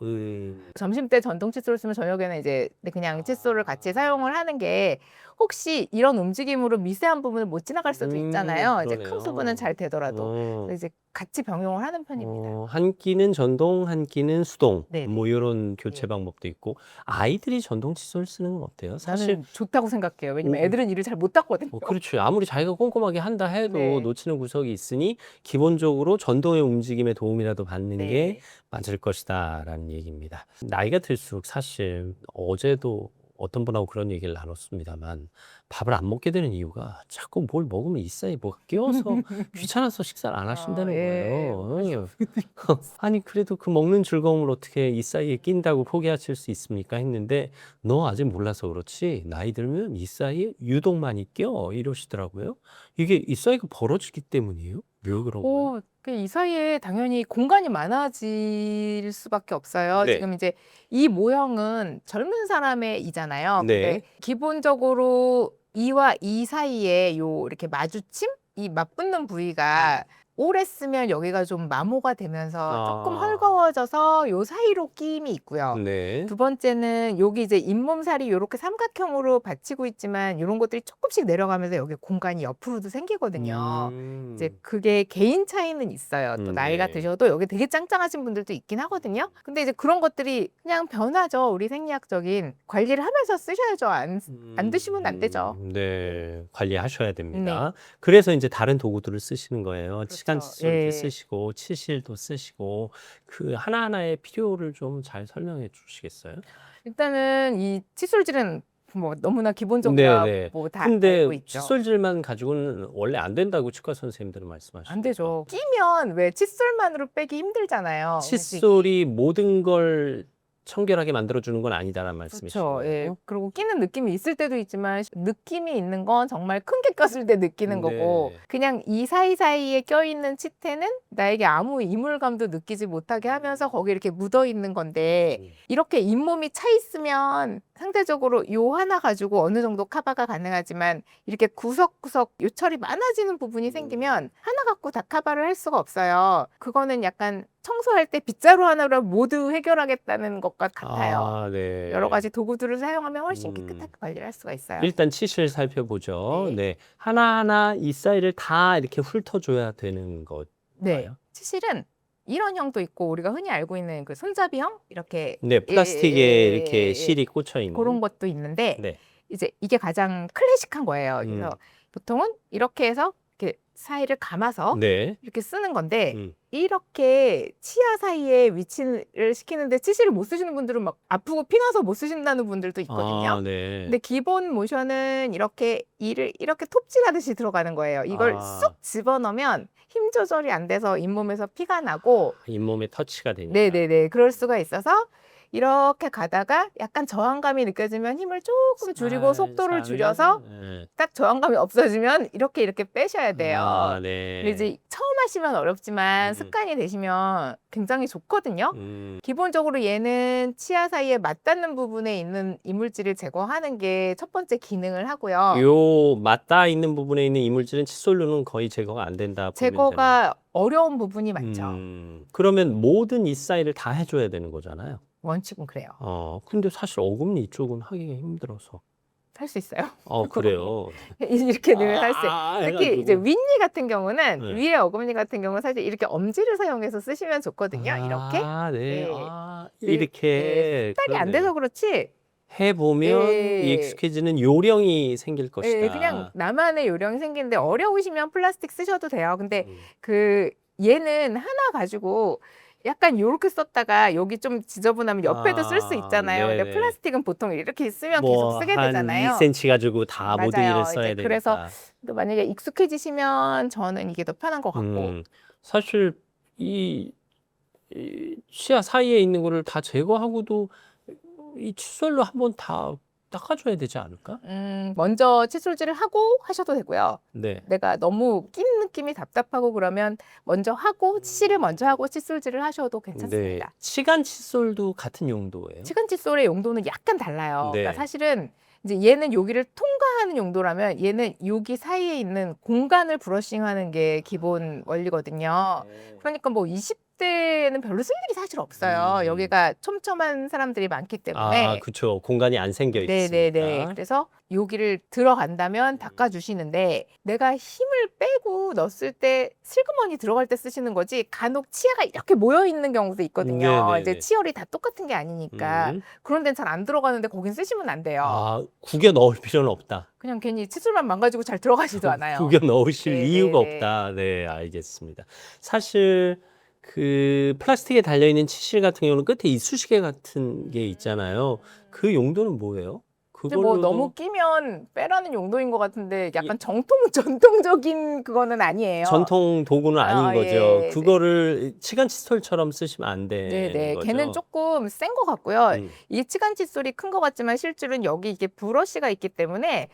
점심 때 전동 칫솔을 쓰면 저녁에는 이제 그냥 칫솔을 같이 사용을 하는 게 혹시 이런 움직임으로 미세한 부분을 못 지나갈 수도 있잖아요. 이제 큰 그러네요. 부분은 잘 되더라도. 그래서 이제 같이 병용을 하는 편입니다. 한 끼는 전동, 한 끼는 수동. 네네. 뭐 이런 교체 네. 방법도 있고 아이들이 전동 칫솔 쓰는 건 어때요? 사실 나는 좋다고 생각해요. 왜냐면 오. 애들은 일을 잘 못 닦거든요. 그렇죠. 아무리 자기가 꼼꼼하게 한다 해도 네. 놓치는 구석이 있으니 기본적으로 전동의 움직임에 도움이라도 받는 게 네. 맞을 것이다라는 얘기입니다. 나이가 들수록 사실 어제도 어떤 분하고 그런 얘기를 나눴습니다만 밥을 안 먹게 되는 이유가 자꾸 뭘 먹으면 이 사이에 뭐가 끼어서 귀찮아서 식사를 안 하신다는 예. 거예요. 아니 그래도 그 먹는 즐거움을 어떻게 이 사이에 낀다고 포기하실 수 있습니까? 했는데 너 아직 몰라서 그렇지 나이 들면 이 사이에 유독 많이 껴 이러시더라고요. 이게 이 사이가 벌어지기 때문이에요? 왜 그런 거예요? 이 사이에 당연히 공간이 많아질 수밖에 없어요. 네. 지금 이제 이 모형은 젊은 사람의 이잖아요. 네. 근데 기본적으로 이와 이 사이에 요 이렇게 마주침? 이 맞붙는 부위가 오래 쓰면 여기가 좀 마모가 되면서 조금 헐거워져서 요 사이로 끼임이 있고요. 네. 두 번째는 여기 이제 잇몸살이 요렇게 삼각형으로 받치고 있지만 이런 것들이 조금씩 내려가면서 여기 공간이 옆으로도 생기거든요. 이제 그게 개인 차이는 있어요. 또 나이가 네. 드셔도 여기 되게 짱짱하신 분들도 있긴 하거든요. 근데 이제 그런 것들이 그냥 변하죠. 우리 생리학적인 관리를 하면서 쓰셔야죠. 안 드시면 안 되죠. 네, 관리하셔야 됩니다. 네. 그래서 이제 다른 도구들을 쓰시는 거예요. 그렇죠. 치간 칫솔도 예. 쓰시고 치실도 쓰시고 그 하나하나의 필요를 좀 잘 설명해 주시겠어요? 일단은 이 칫솔질은 뭐 너무나 기본적으로 네네. 뭐 다 근데 알고 있죠. 칫솔질만 가지고는 원래 안 된다고 치과 선생님들은 말씀하시죠. 안 되죠. 끼면 왜 칫솔만으로 빼기 힘들잖아요. 칫솔이 모든 걸 청결하게 만들어주는 건 아니다라는 말씀이시죠. 그렇죠. 예. 그리고 끼는 느낌이 있을 때도 있지만 느낌이 있는 건 정말 큰 게 꼈을 때 느끼는 거고 네. 그냥 이 사이사이에 껴있는 치태는 나에게 아무 이물감도 느끼지 못하게 하면서 거기 이렇게 묻어 있는 건데 이렇게 잇몸이 차 있으면 상대적으로 요 하나 가지고 어느 정도 커버가 가능하지만 이렇게 구석구석 요철이 많아지는 부분이 생기면 하나 갖고 다 커버를 할 수가 없어요. 그거는 약간 청소할 때 빗자루 하나로 모두 해결하겠다는 것과 같아요. 네. 여러 가지 도구들을 사용하면 훨씬 깨끗하게 관리를 할 수가 있어요. 일단 치실 살펴보죠. 네. 네. 하나하나 이 사이를 다 이렇게 훑어줘야 되는 것. 네. 치실은 이런 형도 있고 우리가 흔히 알고 있는 그 손잡이형 이렇게 네, 플라스틱에 이렇게 실이 꽂혀 있는 그런 것도 있는데 네. 이제 이게 가장 클래식한 거예요. 그래서 보통은 이렇게 해서 이렇게 사이를 감아서 네. 이렇게 쓰는 건데 음. 이렇게 치아 사이에 위치를 시키는데 치실을 못 쓰시는 분들은 막 아프고 피나서 못 쓰신다는 분들도 있거든요. 네. 근데 기본 모션은 이렇게 이를 이렇게 톱질하듯이 들어가는 거예요. 이걸 쑥 집어넣으면 힘 조절이 안 돼서 잇몸에서 피가 나고 잇몸에 터치가 되니까. 네네네 그럴 수가 있어서 이렇게 가다가 약간 저항감이 느껴지면 힘을 조금 줄이고 속도를 줄여서 네. 딱 저항감이 없어지면 이렇게 빼셔야 돼요. 아, 네. 근데 이제 처음 하시면 어렵지만 습관이 되시면 굉장히 좋거든요. 기본적으로 얘는 치아 사이에 맞닿는 부분에 있는 이물질을 제거하는 게 첫 번째 기능을 하고요. 요 맞닿아 있는 부분에 있는 이물질은 칫솔로는 거의 제거가 안 된다. 보면 되나요? 제거가 어려운 부분이 많죠. 그러면 모든 이 사이를 다 해줘야 되는 거잖아요. 원칙은 그래요. 근데 사실 어금니 이쪽은 하기가 힘들어서. 할 수 있어요. 그래요. 이렇게 늘 할 수 있어요. 특히 해가지고. 이제 윗니 같은 경우는 네. 위에 어금니 같은 경우는 사실 이렇게 엄지를 사용해서 쓰시면 좋거든요. 이렇게 네. 네. 이렇게 딸이 안 돼서 그렇지. 해보면 네. 이 익숙해지는 요령이 생길 것이다. 네, 그냥 나만의 요령이 생기는데 어려우시면 플라스틱 쓰셔도 돼요. 근데 음. 그 얘는 하나 가지고 약간 요렇게 썼다가 여기 좀 지저분하면 옆에도 쓸 수 있잖아요. 근데 네네. 플라스틱은 보통 이렇게 쓰면 계속 쓰게 되잖아요. 한 2cm 가지고 다 모든 맞아요. 일을 써야 이제 되니까. 그래서 또 만약에 익숙해지시면 저는 이게 더 편한 것 같고. 사실 이 치아 사이에 있는 거를 다 제거하고도 이 칫솔로 한번 다 닦아줘야 되지 않을까? 먼저 칫솔질을 하고 하셔도 되고요. 네. 내가 너무 낀 느낌이 답답하고 그러면 먼저 하고 치실을 먼저 하고 칫솔질을 하셔도 괜찮습니다. 치간 칫솔도 같은 용도예요. 치간 칫솔의 용도는 약간 달라요. 네. 그러니까 사실은 이제 얘는 여기를 통과하는 용도라면 얘는 여기 사이에 있는 공간을 브러싱하는 게 기본 원리거든요. 그러니까 뭐 20대에는 별로 쓸 일이 사실 없어요. 여기가 촘촘한 사람들이 많기 때문에. 그렇죠. 공간이 안 생겨 있으니까. 네네네. 그래서 여기를 들어간다면 닦아주시는데 내가 힘을 빼고 넣었을 때 슬그머니 들어갈 때 쓰시는 거지 간혹 치아가 이렇게 모여 있는 경우도 있거든요. 네네네. 이제 치열이 다 똑같은 게 아니니까 그런 데는 잘 안 들어가는데 거긴 쓰시면 안 돼요. 구겨 넣을 필요는 없다. 그냥 괜히 칫솔만 망가지고 잘 들어가지도 않아요. 구겨 넣으실 네네네. 이유가 없다. 네, 알겠습니다. 사실 그 플라스틱에 달려 있는 치실 같은 경우는 끝에 이쑤시개 같은 게 있잖아요. 그 용도는 뭐예요? 이제 뭐 그걸로도- 너무 끼면 빼라는 용도인 것 같은데 약간 전통적인 그거는 아니에요. 전통 도구는 아닌 거죠. 예. 그거를 치간 칫솔처럼 쓰시면 안 되는 네네. 거죠. 걔는 조금 센 것 같고요. 음. 이게 치간 칫솔이 큰 것 같지만 실제로는 여기 이게 브러쉬가 있기 때문에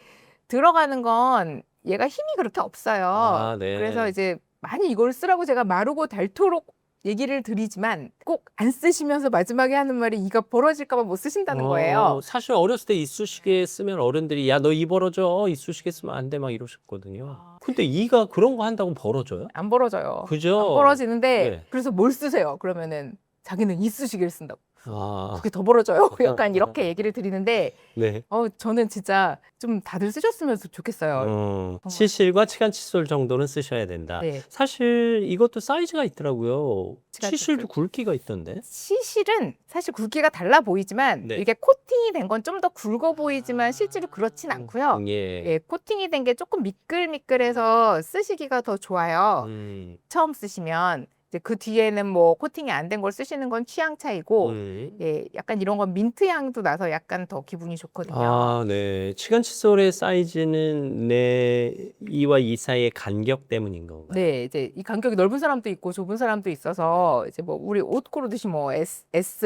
들어가는 건 얘가 힘이 그렇게 없어요. 네. 그래서 이제 많이 이걸 쓰라고 제가 마르고 닳도록 얘기를 드리지만 꼭 안 쓰시면서 마지막에 하는 말이 이가 벌어질까 봐 못 쓰신다는 거예요. 사실 어렸을 때 이쑤시개 쓰면 어른들이 야, 너 이 벌어져. 이쑤시개 쓰면 안 돼. 막 이러셨거든요. 근데 이가 그런 거 한다고 벌어져요? 안 벌어져요. 그죠? 안 벌어지는데 네. 그래서 뭘 쓰세요? 그러면은 자기는 이쑤시개를 쓴다고. 아, 그게 더 벌어져요. 약간 이렇게 얘기를 드리는데 네. 저는 진짜 좀 다들 쓰셨으면 좋겠어요. 치실과 치간 칫솔 정도는 쓰셔야 된다. 네. 사실 이것도 사이즈가 있더라고요. 치간 치실도 칫솔. 굵기가 있던데. 치실은 사실 굵기가 달라 보이지만 네. 이게 코팅이 된 건 좀 더 굵어 보이지만 실제로 그렇진 않고요. 예. 예, 코팅이 된 게 조금 미끌미끌해서 쓰시기가 더 좋아요. 처음 쓰시면 이제 그 뒤에는 뭐 코팅이 안 된 걸 쓰시는 건 취향 차이고 예, 약간 이런 건 민트 향도 나서 약간 더 기분이 좋거든요. 네. 치간 칫솔의 사이즈는 내 이와 이 사이의 간격 때문인 건가요? 네, 이제 이 간격이 넓은 사람도 있고 좁은 사람도 있어서 이제 뭐 우리 옷 고르듯이 뭐 S,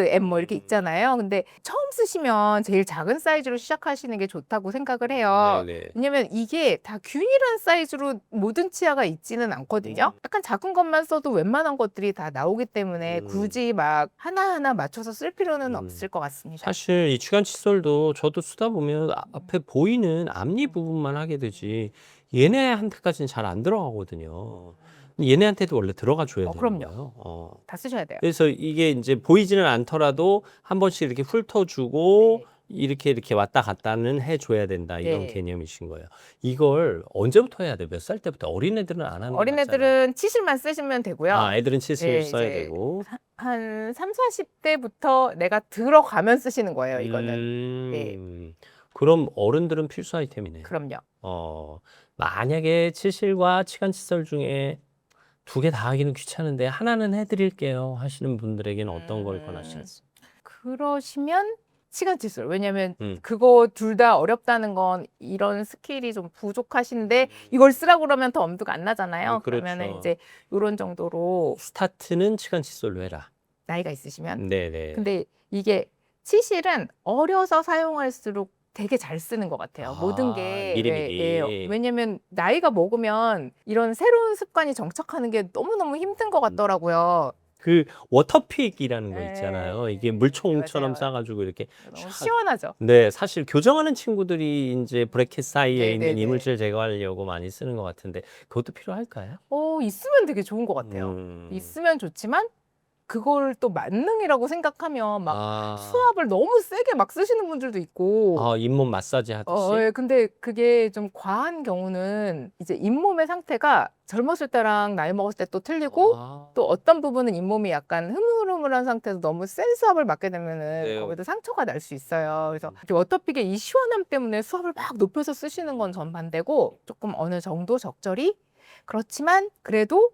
M 뭐 이렇게 있잖아요. 근데 처음 쓰시면 제일 작은 사이즈로 시작하시는 게 좋다고 생각을 해요. 네네. 왜냐면 이게 다 균일한 사이즈로 모든 치아가 있지는 않거든요. 약간 작은 것만 써도 웬만한 것들이 다 나오기 때문에 굳이 막 하나하나 맞춰서 쓸 필요는 없을 것 같습니다. 사실 이 치간 칫솔도 저도 쓰다 보면 앞에 보이는 앞니 부분만 하게 되지 얘네한테까지는 잘 안 들어가거든요. 얘네한테도 원래 들어가 줘야 되는 그럼요. 거예요. 다 쓰셔야 돼요. 그래서 이게 이제 보이지는 않더라도 한 번씩 이렇게 훑어주고 네. 이렇게 왔다 갔다는 해줘야 된다 이런 네. 개념이신 거예요. 이걸 언제부터 해야 돼요? 몇 살 때부터? 어린애들은 안 하는 거 맞잖아요. 어린애들은 치실만 쓰시면 되고요. 애들은 칫솔 네, 써야 이제 되고. 한 3, 40대부터 내가 들어가면 쓰시는 거예요, 이거는. 네. 그럼 어른들은 필수 아이템이네. 그럼요. 만약에 치실과 치간 칫솔 중에 두 개 다 하기는 귀찮은데 하나는 해드릴게요 하시는 분들에게는 어떤 걸 권하시겠어요? 그러시면 치간 칫솔. 왜냐면 그거 그거 둘 다 어렵다는 건 이런 스킬이 좀 부족하신데 이걸 쓰라고 그러면 더 엄두가 안 나잖아요. 그러면은 그렇죠. 이제 이런 정도로 스타트는 치간 칫솔로 해라. 나이가 있으시면. 네네. 근데 이게 치실은 어려서 사용할수록 되게 잘 쓰는 것 같아요. 아, 모든 게. 미리미리. 왜냐면 나이가 먹으면 이런 새로운 습관이 정착하는 게 너무너무 힘든 것 같더라고요. 그 워터픽이라는 거 네. 있잖아요. 이게 물총처럼 맞아요. 싸가지고 이렇게 너무 촥. 시원하죠. 네, 사실 교정하는 친구들이 이제 브래킷 사이에 있는 네네네. 이물질 제거하려고 많이 쓰는 것 같은데 그것도 필요할까요? 있으면 되게 좋은 것 같아요. 있으면 좋지만 그걸 또 만능이라고 생각하면 막 아, 수압을 너무 세게 막 쓰시는 분들도 있고 잇몸 마사지 하듯이. 예, 근데 그게 좀 과한 경우는 이제 잇몸의 상태가 젊었을 때랑 나이 먹었을 때 또 틀리고 아, 또 어떤 부분은 잇몸이 약간 흐물흐물한 상태에서 너무 센 수압을 받게 되면은 네. 거기도 상처가 날 수 있어요. 그래서 워터픽의 이 시원함 때문에 수압을 막 높여서 쓰시는 건 전 반대고 조금 어느 정도 적절히 그렇지만 그래도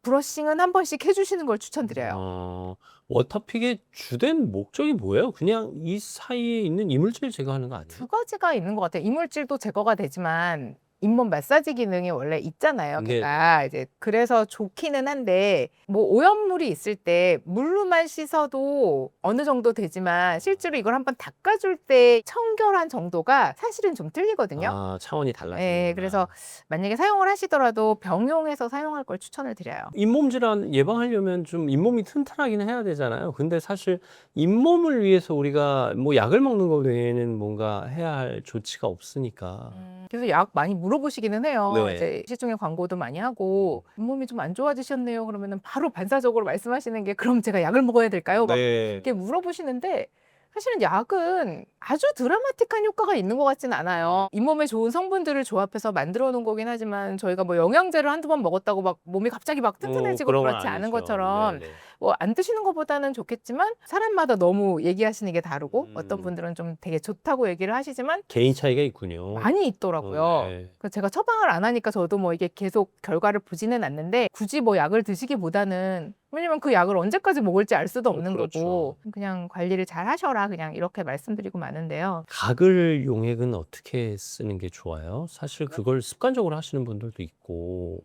브러싱은 한 번씩 해주시는 걸 추천드려요. 워터픽의 주된 목적이 뭐예요? 그냥 이 사이에 있는 이물질 제거하는 거 아니에요? 두 가지가 있는 것 같아요. 이물질도 제거가 되지만 잇몸 마사지 기능이 원래 있잖아요. 네. 걔가 이제 그래서 좋기는 한데 뭐 오염물이 있을 때 물로만 씻어도 어느 정도 되지만 실제로 이걸 한번 닦아줄 때 청결한 정도가 사실은 좀 틀리거든요. 아, 차원이 달라지는. 네, 그래서 만약에 사용을 하시더라도 병용해서 사용할 걸 추천을 드려요. 잇몸 질환 예방하려면 좀 잇몸이 튼튼하긴 해야 되잖아요. 근데 사실 잇몸을 위해서 우리가 뭐 약을 먹는 거 외에는 뭔가 해야 할 조치가 없으니까. 그래서 약 많이 물어보시기는 해요. 네. 이제 시중에 광고도 많이 하고 잇몸이 좀 안 좋아지셨네요. 그러면은 바로 반사적으로 말씀하시는 게 그럼 제가 약을 먹어야 될까요? 막 네. 이렇게 물어보시는데 사실은 약은 아주 드라마틱한 효과가 있는 것 같지는 않아요. 잇몸에 좋은 성분들을 조합해서 만들어 놓은 거긴 하지만 저희가 뭐 영양제를 한두 번 먹었다고 막 몸이 갑자기 막 튼튼해지고 그런 건 그렇지 않은 아니죠. 것처럼 네네. 뭐 안 드시는 것보다는 좋겠지만 사람마다 너무 얘기하시는 게 다르고 어떤 음. 분들은 좀 되게 좋다고 얘기를 하시지만 개인 차이가 있군요. 많이 있더라고요. 네. 그래서 제가 처방을 안 하니까 저도 뭐 이게 계속 결과를 보지는 않는데 굳이 뭐 약을 드시기보다는 왜냐면 그 약을 언제까지 먹을지 알 수도 없는 그렇죠. 거고 그냥 관리를 잘 하셔라 그냥 이렇게 말씀드리고 마는데요. 가글 용액은 어떻게 쓰는 게 좋아요? 사실 그걸 습관적으로 하시는 분들도 있고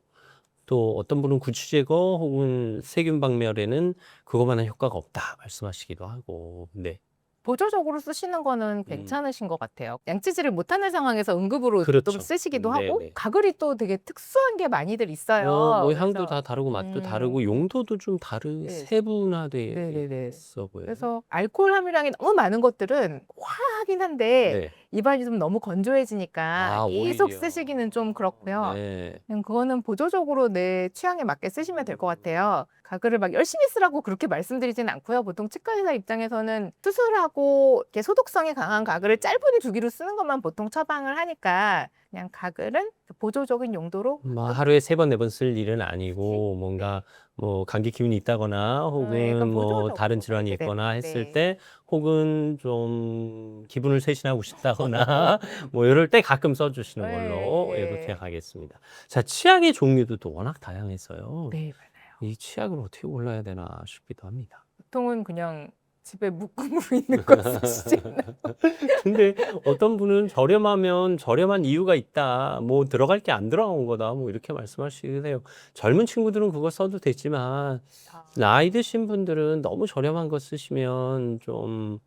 또 어떤 분은 구취 제거 혹은 세균 박멸에는 그것만한 효과가 없다 말씀하시기도 하고. 네. 보조적으로 쓰시는 거는 괜찮으신 것 같아요. 양치질을 못하는 상황에서 응급으로 그렇죠. 좀 쓰시기도 하고 네네. 가글이 또 되게 특수한 게 많이들 있어요. 뭐 향도 그래서 다 다르고 맛도 음, 다르고 용도도 좀 네. 세분화돼 네네네. 있어 보여요. 그래서 알코올 함유량이 너무 많은 것들은 화하긴 한데 네. 입안이 좀 너무 건조해지니까 아, 계속 오히려. 쓰시기는 좀 그렇고요. 네. 그냥 그거는 보조적으로 내 취향에 맞게 쓰시면 될 것 같아요. 가글을 막 열심히 쓰라고 그렇게 말씀드리진 않고요. 보통 치과의사 입장에서는 수술하고 이렇게 소독성이 강한 가글을 짧은이 두기로 쓰는 것만 보통 처방을 하니까 그냥 가글은 보조적인 용도로 뭐 하루에 3번, 4번 쓸 일은 아니고 뭔가 뭐 감기 기운이 있다거나 혹은 약간 뭐 보조적으로. 다른 질환이 네네네. 있거나 했을 네. 때 혹은 좀 기분을 쇄신하고 싶다거나 뭐 이럴 때 가끔 써주시는 걸로 네. 이렇게 가겠습니다. 자, 치약의 종류도 또 워낙 다양해서요. 네, 맞아요. 이 치약을 어떻게 골라야 되나 싶기도 합니다. 보통은 그냥 집에 묶음으로 있는 거 쓰시지 않나요? 근데 어떤 분은 저렴하면 저렴한 이유가 있다. 뭐 들어갈 게 안 들어간 거다. 뭐 이렇게 말씀하시기도 해요. 젊은 친구들은 그거 써도 되지만 나이 드신 분들은 너무 저렴한 거 쓰시면 좀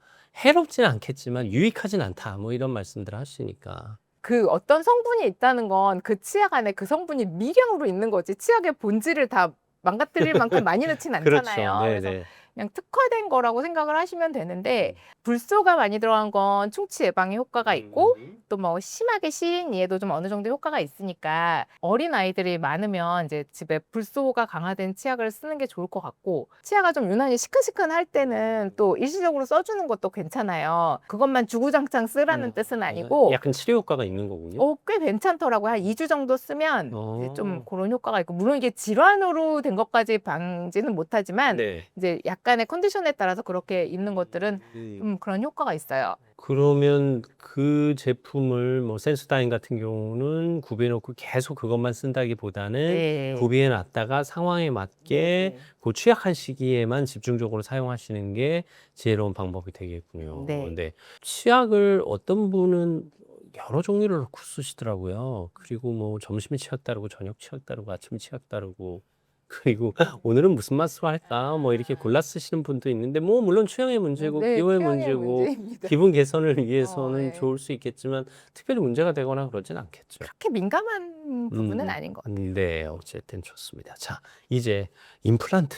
해롭진 않겠지만 유익하진 않다. 뭐 이런 말씀들 하시니까. 그 어떤 성분이 있다는 건 그 치약 안에 그 성분이 미량으로 있는 거지 치약의 본질을 다 망가뜨릴 만큼 많이 넣진 그렇죠. 않잖아요. 그래서 네네. 그냥 특화된 거라고 생각을 하시면 되는데 불소가 많이 들어간 건 충치 예방에 효과가 있고 또 뭐 심하게 시린 이에도 좀 어느 정도 효과가 있으니까 어린 아이들이 많으면 이제 집에 불소가 강화된 치약을 쓰는 게 좋을 것 같고 치아가 좀 유난히 시큰시큰할 때는 또 일시적으로 써주는 것도 괜찮아요. 그것만 주구장창 쓰라는 뜻은 아니고 약간 치료 효과가 있는 거군요. 꽤 괜찮더라고요. 한 2주 정도 쓰면 이제 좀 어. 그런 효과가 있고 물론 이게 질환으로 된 것까지 방지는 못하지만 네. 이제 약간의 컨디션에 따라서 그렇게 있는 것들은 좀 그런 효과가 있어요. 그러면 그 제품을 뭐 센소다인 같은 경우는 구비해 놓고 계속 그것만 쓴다기보다는 네. 구비해 놨다가 상황에 맞게 네. 그 취약한 시기에만 집중적으로 사용하시는 게 지혜로운 방법이 되겠군요. 네. 네. 치약을 어떤 분은 여러 종류를 넣고 쓰시더라고요. 그리고 뭐 점심에 치약 따르고 저녁 치약 따르고 아침 치약 따르고 그리고 오늘은 무슨 맛으로 할까? 뭐 이렇게 골라 쓰시는 분도 있는데 뭐 물론 취향의 문제고 네, 기호의 취향의 문제고 문제입니다. 기분 개선을 위해서는 네. 좋을 수 있겠지만 특별히 문제가 되거나 그러진 않겠죠. 그렇게 민감한 부분은 아닌 것 같아요. 네, 어쨌든 좋습니다. 자, 이제 임플란트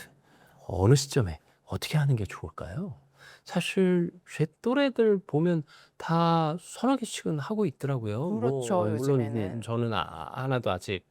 어느 시점에 어떻게 하는 게 좋을까요? 사실 제 또래들 보면 다 서너 개씩은 하고 있더라고요. 그렇죠, 물론 요즘에는. 저는 하나도 아직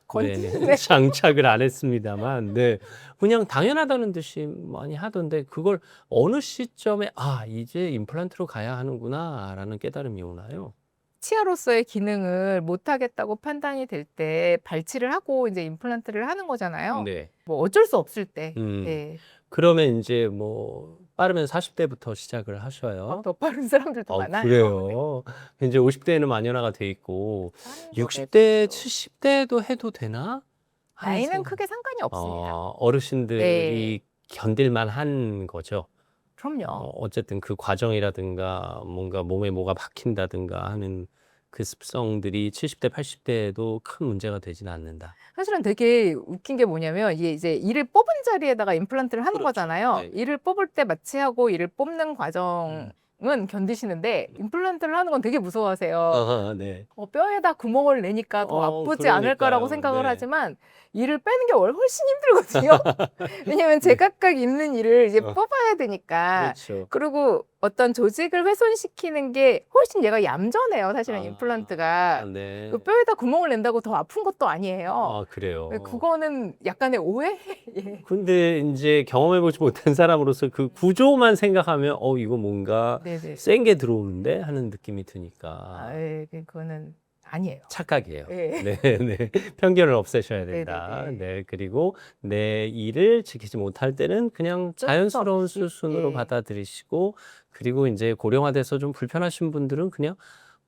건- 네, 장착을 안 했습니다만, 네, 그냥 당연하다는 듯이 많이 하던데 그걸 어느 시점에 이제 임플란트로 가야 하는구나라는 깨달음이 오나요? 치아로서의 기능을 못 하겠다고 판단이 될 때 발치를 하고 이제 임플란트를 하는 거잖아요. 네. 뭐 어쩔 수 없을 때. 음. 네. 그러면 이제 뭐 빠르면 40대부터 시작을 하셔요. 더 빠른 사람들도 많아요. 그래요. 이제 50대에는 만연화가 돼 있고 빠른 60대, 거겠죠. 70대도 해도 되나? 하는 나이는 생각. 크게 상관이 없습니다. 어르신들이 견딜만 한 거죠. 그럼요. 어쨌든 그 과정이라든가 뭔가 몸에 뭐가 박힌다든가 하는 그 습성들이 70대, 80대에도 큰 문제가 되진 않는다. 사실은 되게 웃긴 게 뭐냐면 이게 이제 이를 뽑은 자리에다가 임플란트를 하는 그렇죠. 거잖아요. 네. 이를 뽑을 때 마취하고 이를 뽑는 과정은 견디시는데 임플란트를 하는 건 되게 무서워하세요. 네. 뼈에다 구멍을 내니까 더 아프지 않을까라고 그러니까요. 생각을 네. 하지만 이를 빼는 게 훨씬 힘들거든요. 왜냐면 제각각 있는 이를 이제 뽑아야 되니까. 그렇죠. 그리고 어떤 조직을 훼손시키는 게 훨씬 얘가 얌전해요. 사실은 임플란트가. 네. 그 뼈에다 구멍을 낸다고 더 아픈 것도 아니에요. 그래요. 그거는 약간의 오해? 예. 근데 이제 경험해보지 못한 사람으로서 그 구조만 생각하면 이거 뭔가 네네. 센 게 들어오는데 하는 느낌이 드니까 그거는 아니에요. 착각이에요. 예. 네, 네. 편견을 없애셔야 된다. 네네네. 네, 그리고 내 일을 지키지 못할 때는 그냥 어쩔 수 자연스러운 없이, 수순으로 예. 받아들이시고, 그리고 이제 고령화돼서 좀 불편하신 분들은 그냥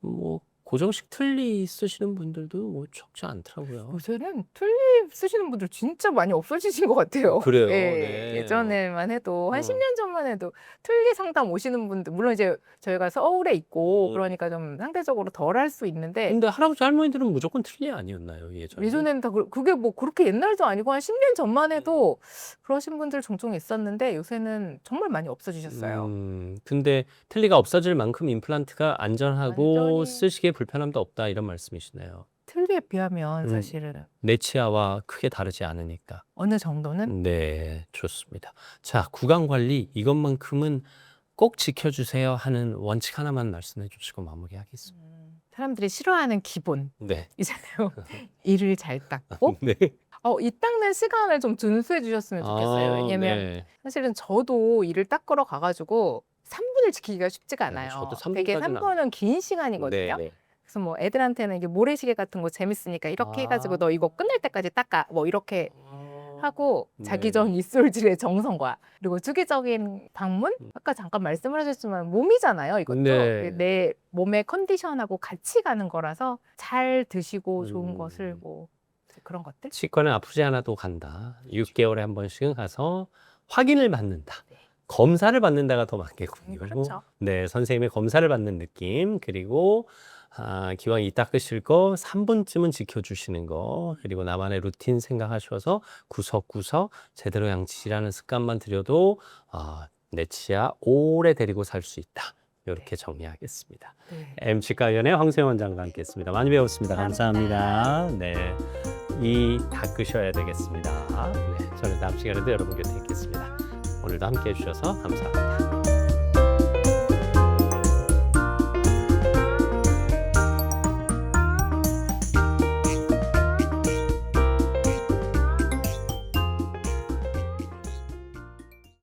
뭐 고정식 틀니 쓰시는 분들도 뭐 적지 않더라고요. 요새는 틀니 쓰시는 분들 진짜 많이 없어지신 것 같아요. 그래요? 예. 네. 예전에만 해도 한 어. 10년 전만 해도 틀니 상담 오시는 분들 물론 이제 저희가 서울에 있고 음. 그러니까 좀 상대적으로 덜 할 수 있는데 근데 할아버지 할머니들은 무조건 틀니 아니었나요, 예전에? 예전에는 다 그게 뭐 그렇게 옛날도 아니고 한 10년 전만 해도 그러신 분들 종종 있었는데 요새는 정말 많이 없어지셨어요. 근데 틀니가 없어질 만큼 임플란트가 안전하고 완전히 쓰시기에 불편함도 없다 이런 말씀이시네요. 틀니에 비하면 음. 사실은 내 치아와 크게 다르지 않으니까. 어느 정도는 네, 좋습니다. 자, 구강 관리 이것만큼은 꼭 지켜주세요 하는 원칙 하나만 말씀해 주시고 마무리하겠습니다. 사람들이 싫어하는 기본이잖아요. 네. 이를 잘 닦고 네. 이 닦는 시간을 좀 준수해 주셨으면 좋겠어요. 왜냐면 네. 사실은 저도 이를 닦으러 가가지고 3분을 지키기가 쉽지가 않아요. 저도 3 되게 분까지는 3분은 긴 시간이거든요. 네. 그래서 뭐 애들한테는 이게 모래시계 같은 거 재밌으니까 이렇게 해가지고 너 이거 끝날 때까지 닦아 뭐 이렇게 하고 자기 전 입술질의 정성과 그리고 주기적인 방문 아까 잠깐 말씀을 하셨지만 몸이잖아요. 이것도 네. 내 몸의 컨디션하고 같이 가는 거라서 잘 드시고 좋은 것을 뭐 그런 것들 치과는 아프지 않아도 간다. 6개월에 한 번씩은 가서 확인을 받는다. 검사를 받는다가 더 맞겠군요. 그렇죠. 네, 선생님의 검사를 받는 느낌. 그리고 기왕 이 닦으실 거 3분쯤은 지켜주시는 거. 그리고 나만의 루틴 생각하셔서 구석구석 제대로 양치질하는 습관만 들여도 내 치아 오래 데리고 살 수 있다. 이렇게 정리하겠습니다. 네. M치과위원회 황세영 원장과 함께했습니다. 많이 배웠습니다. 감사합니다. 네, 이 닦으셔야 되겠습니다. 네, 저는 다음 시간에도 여러분 곁에 있겠습니다. 오늘도 함께해 주셔서 감사합니다.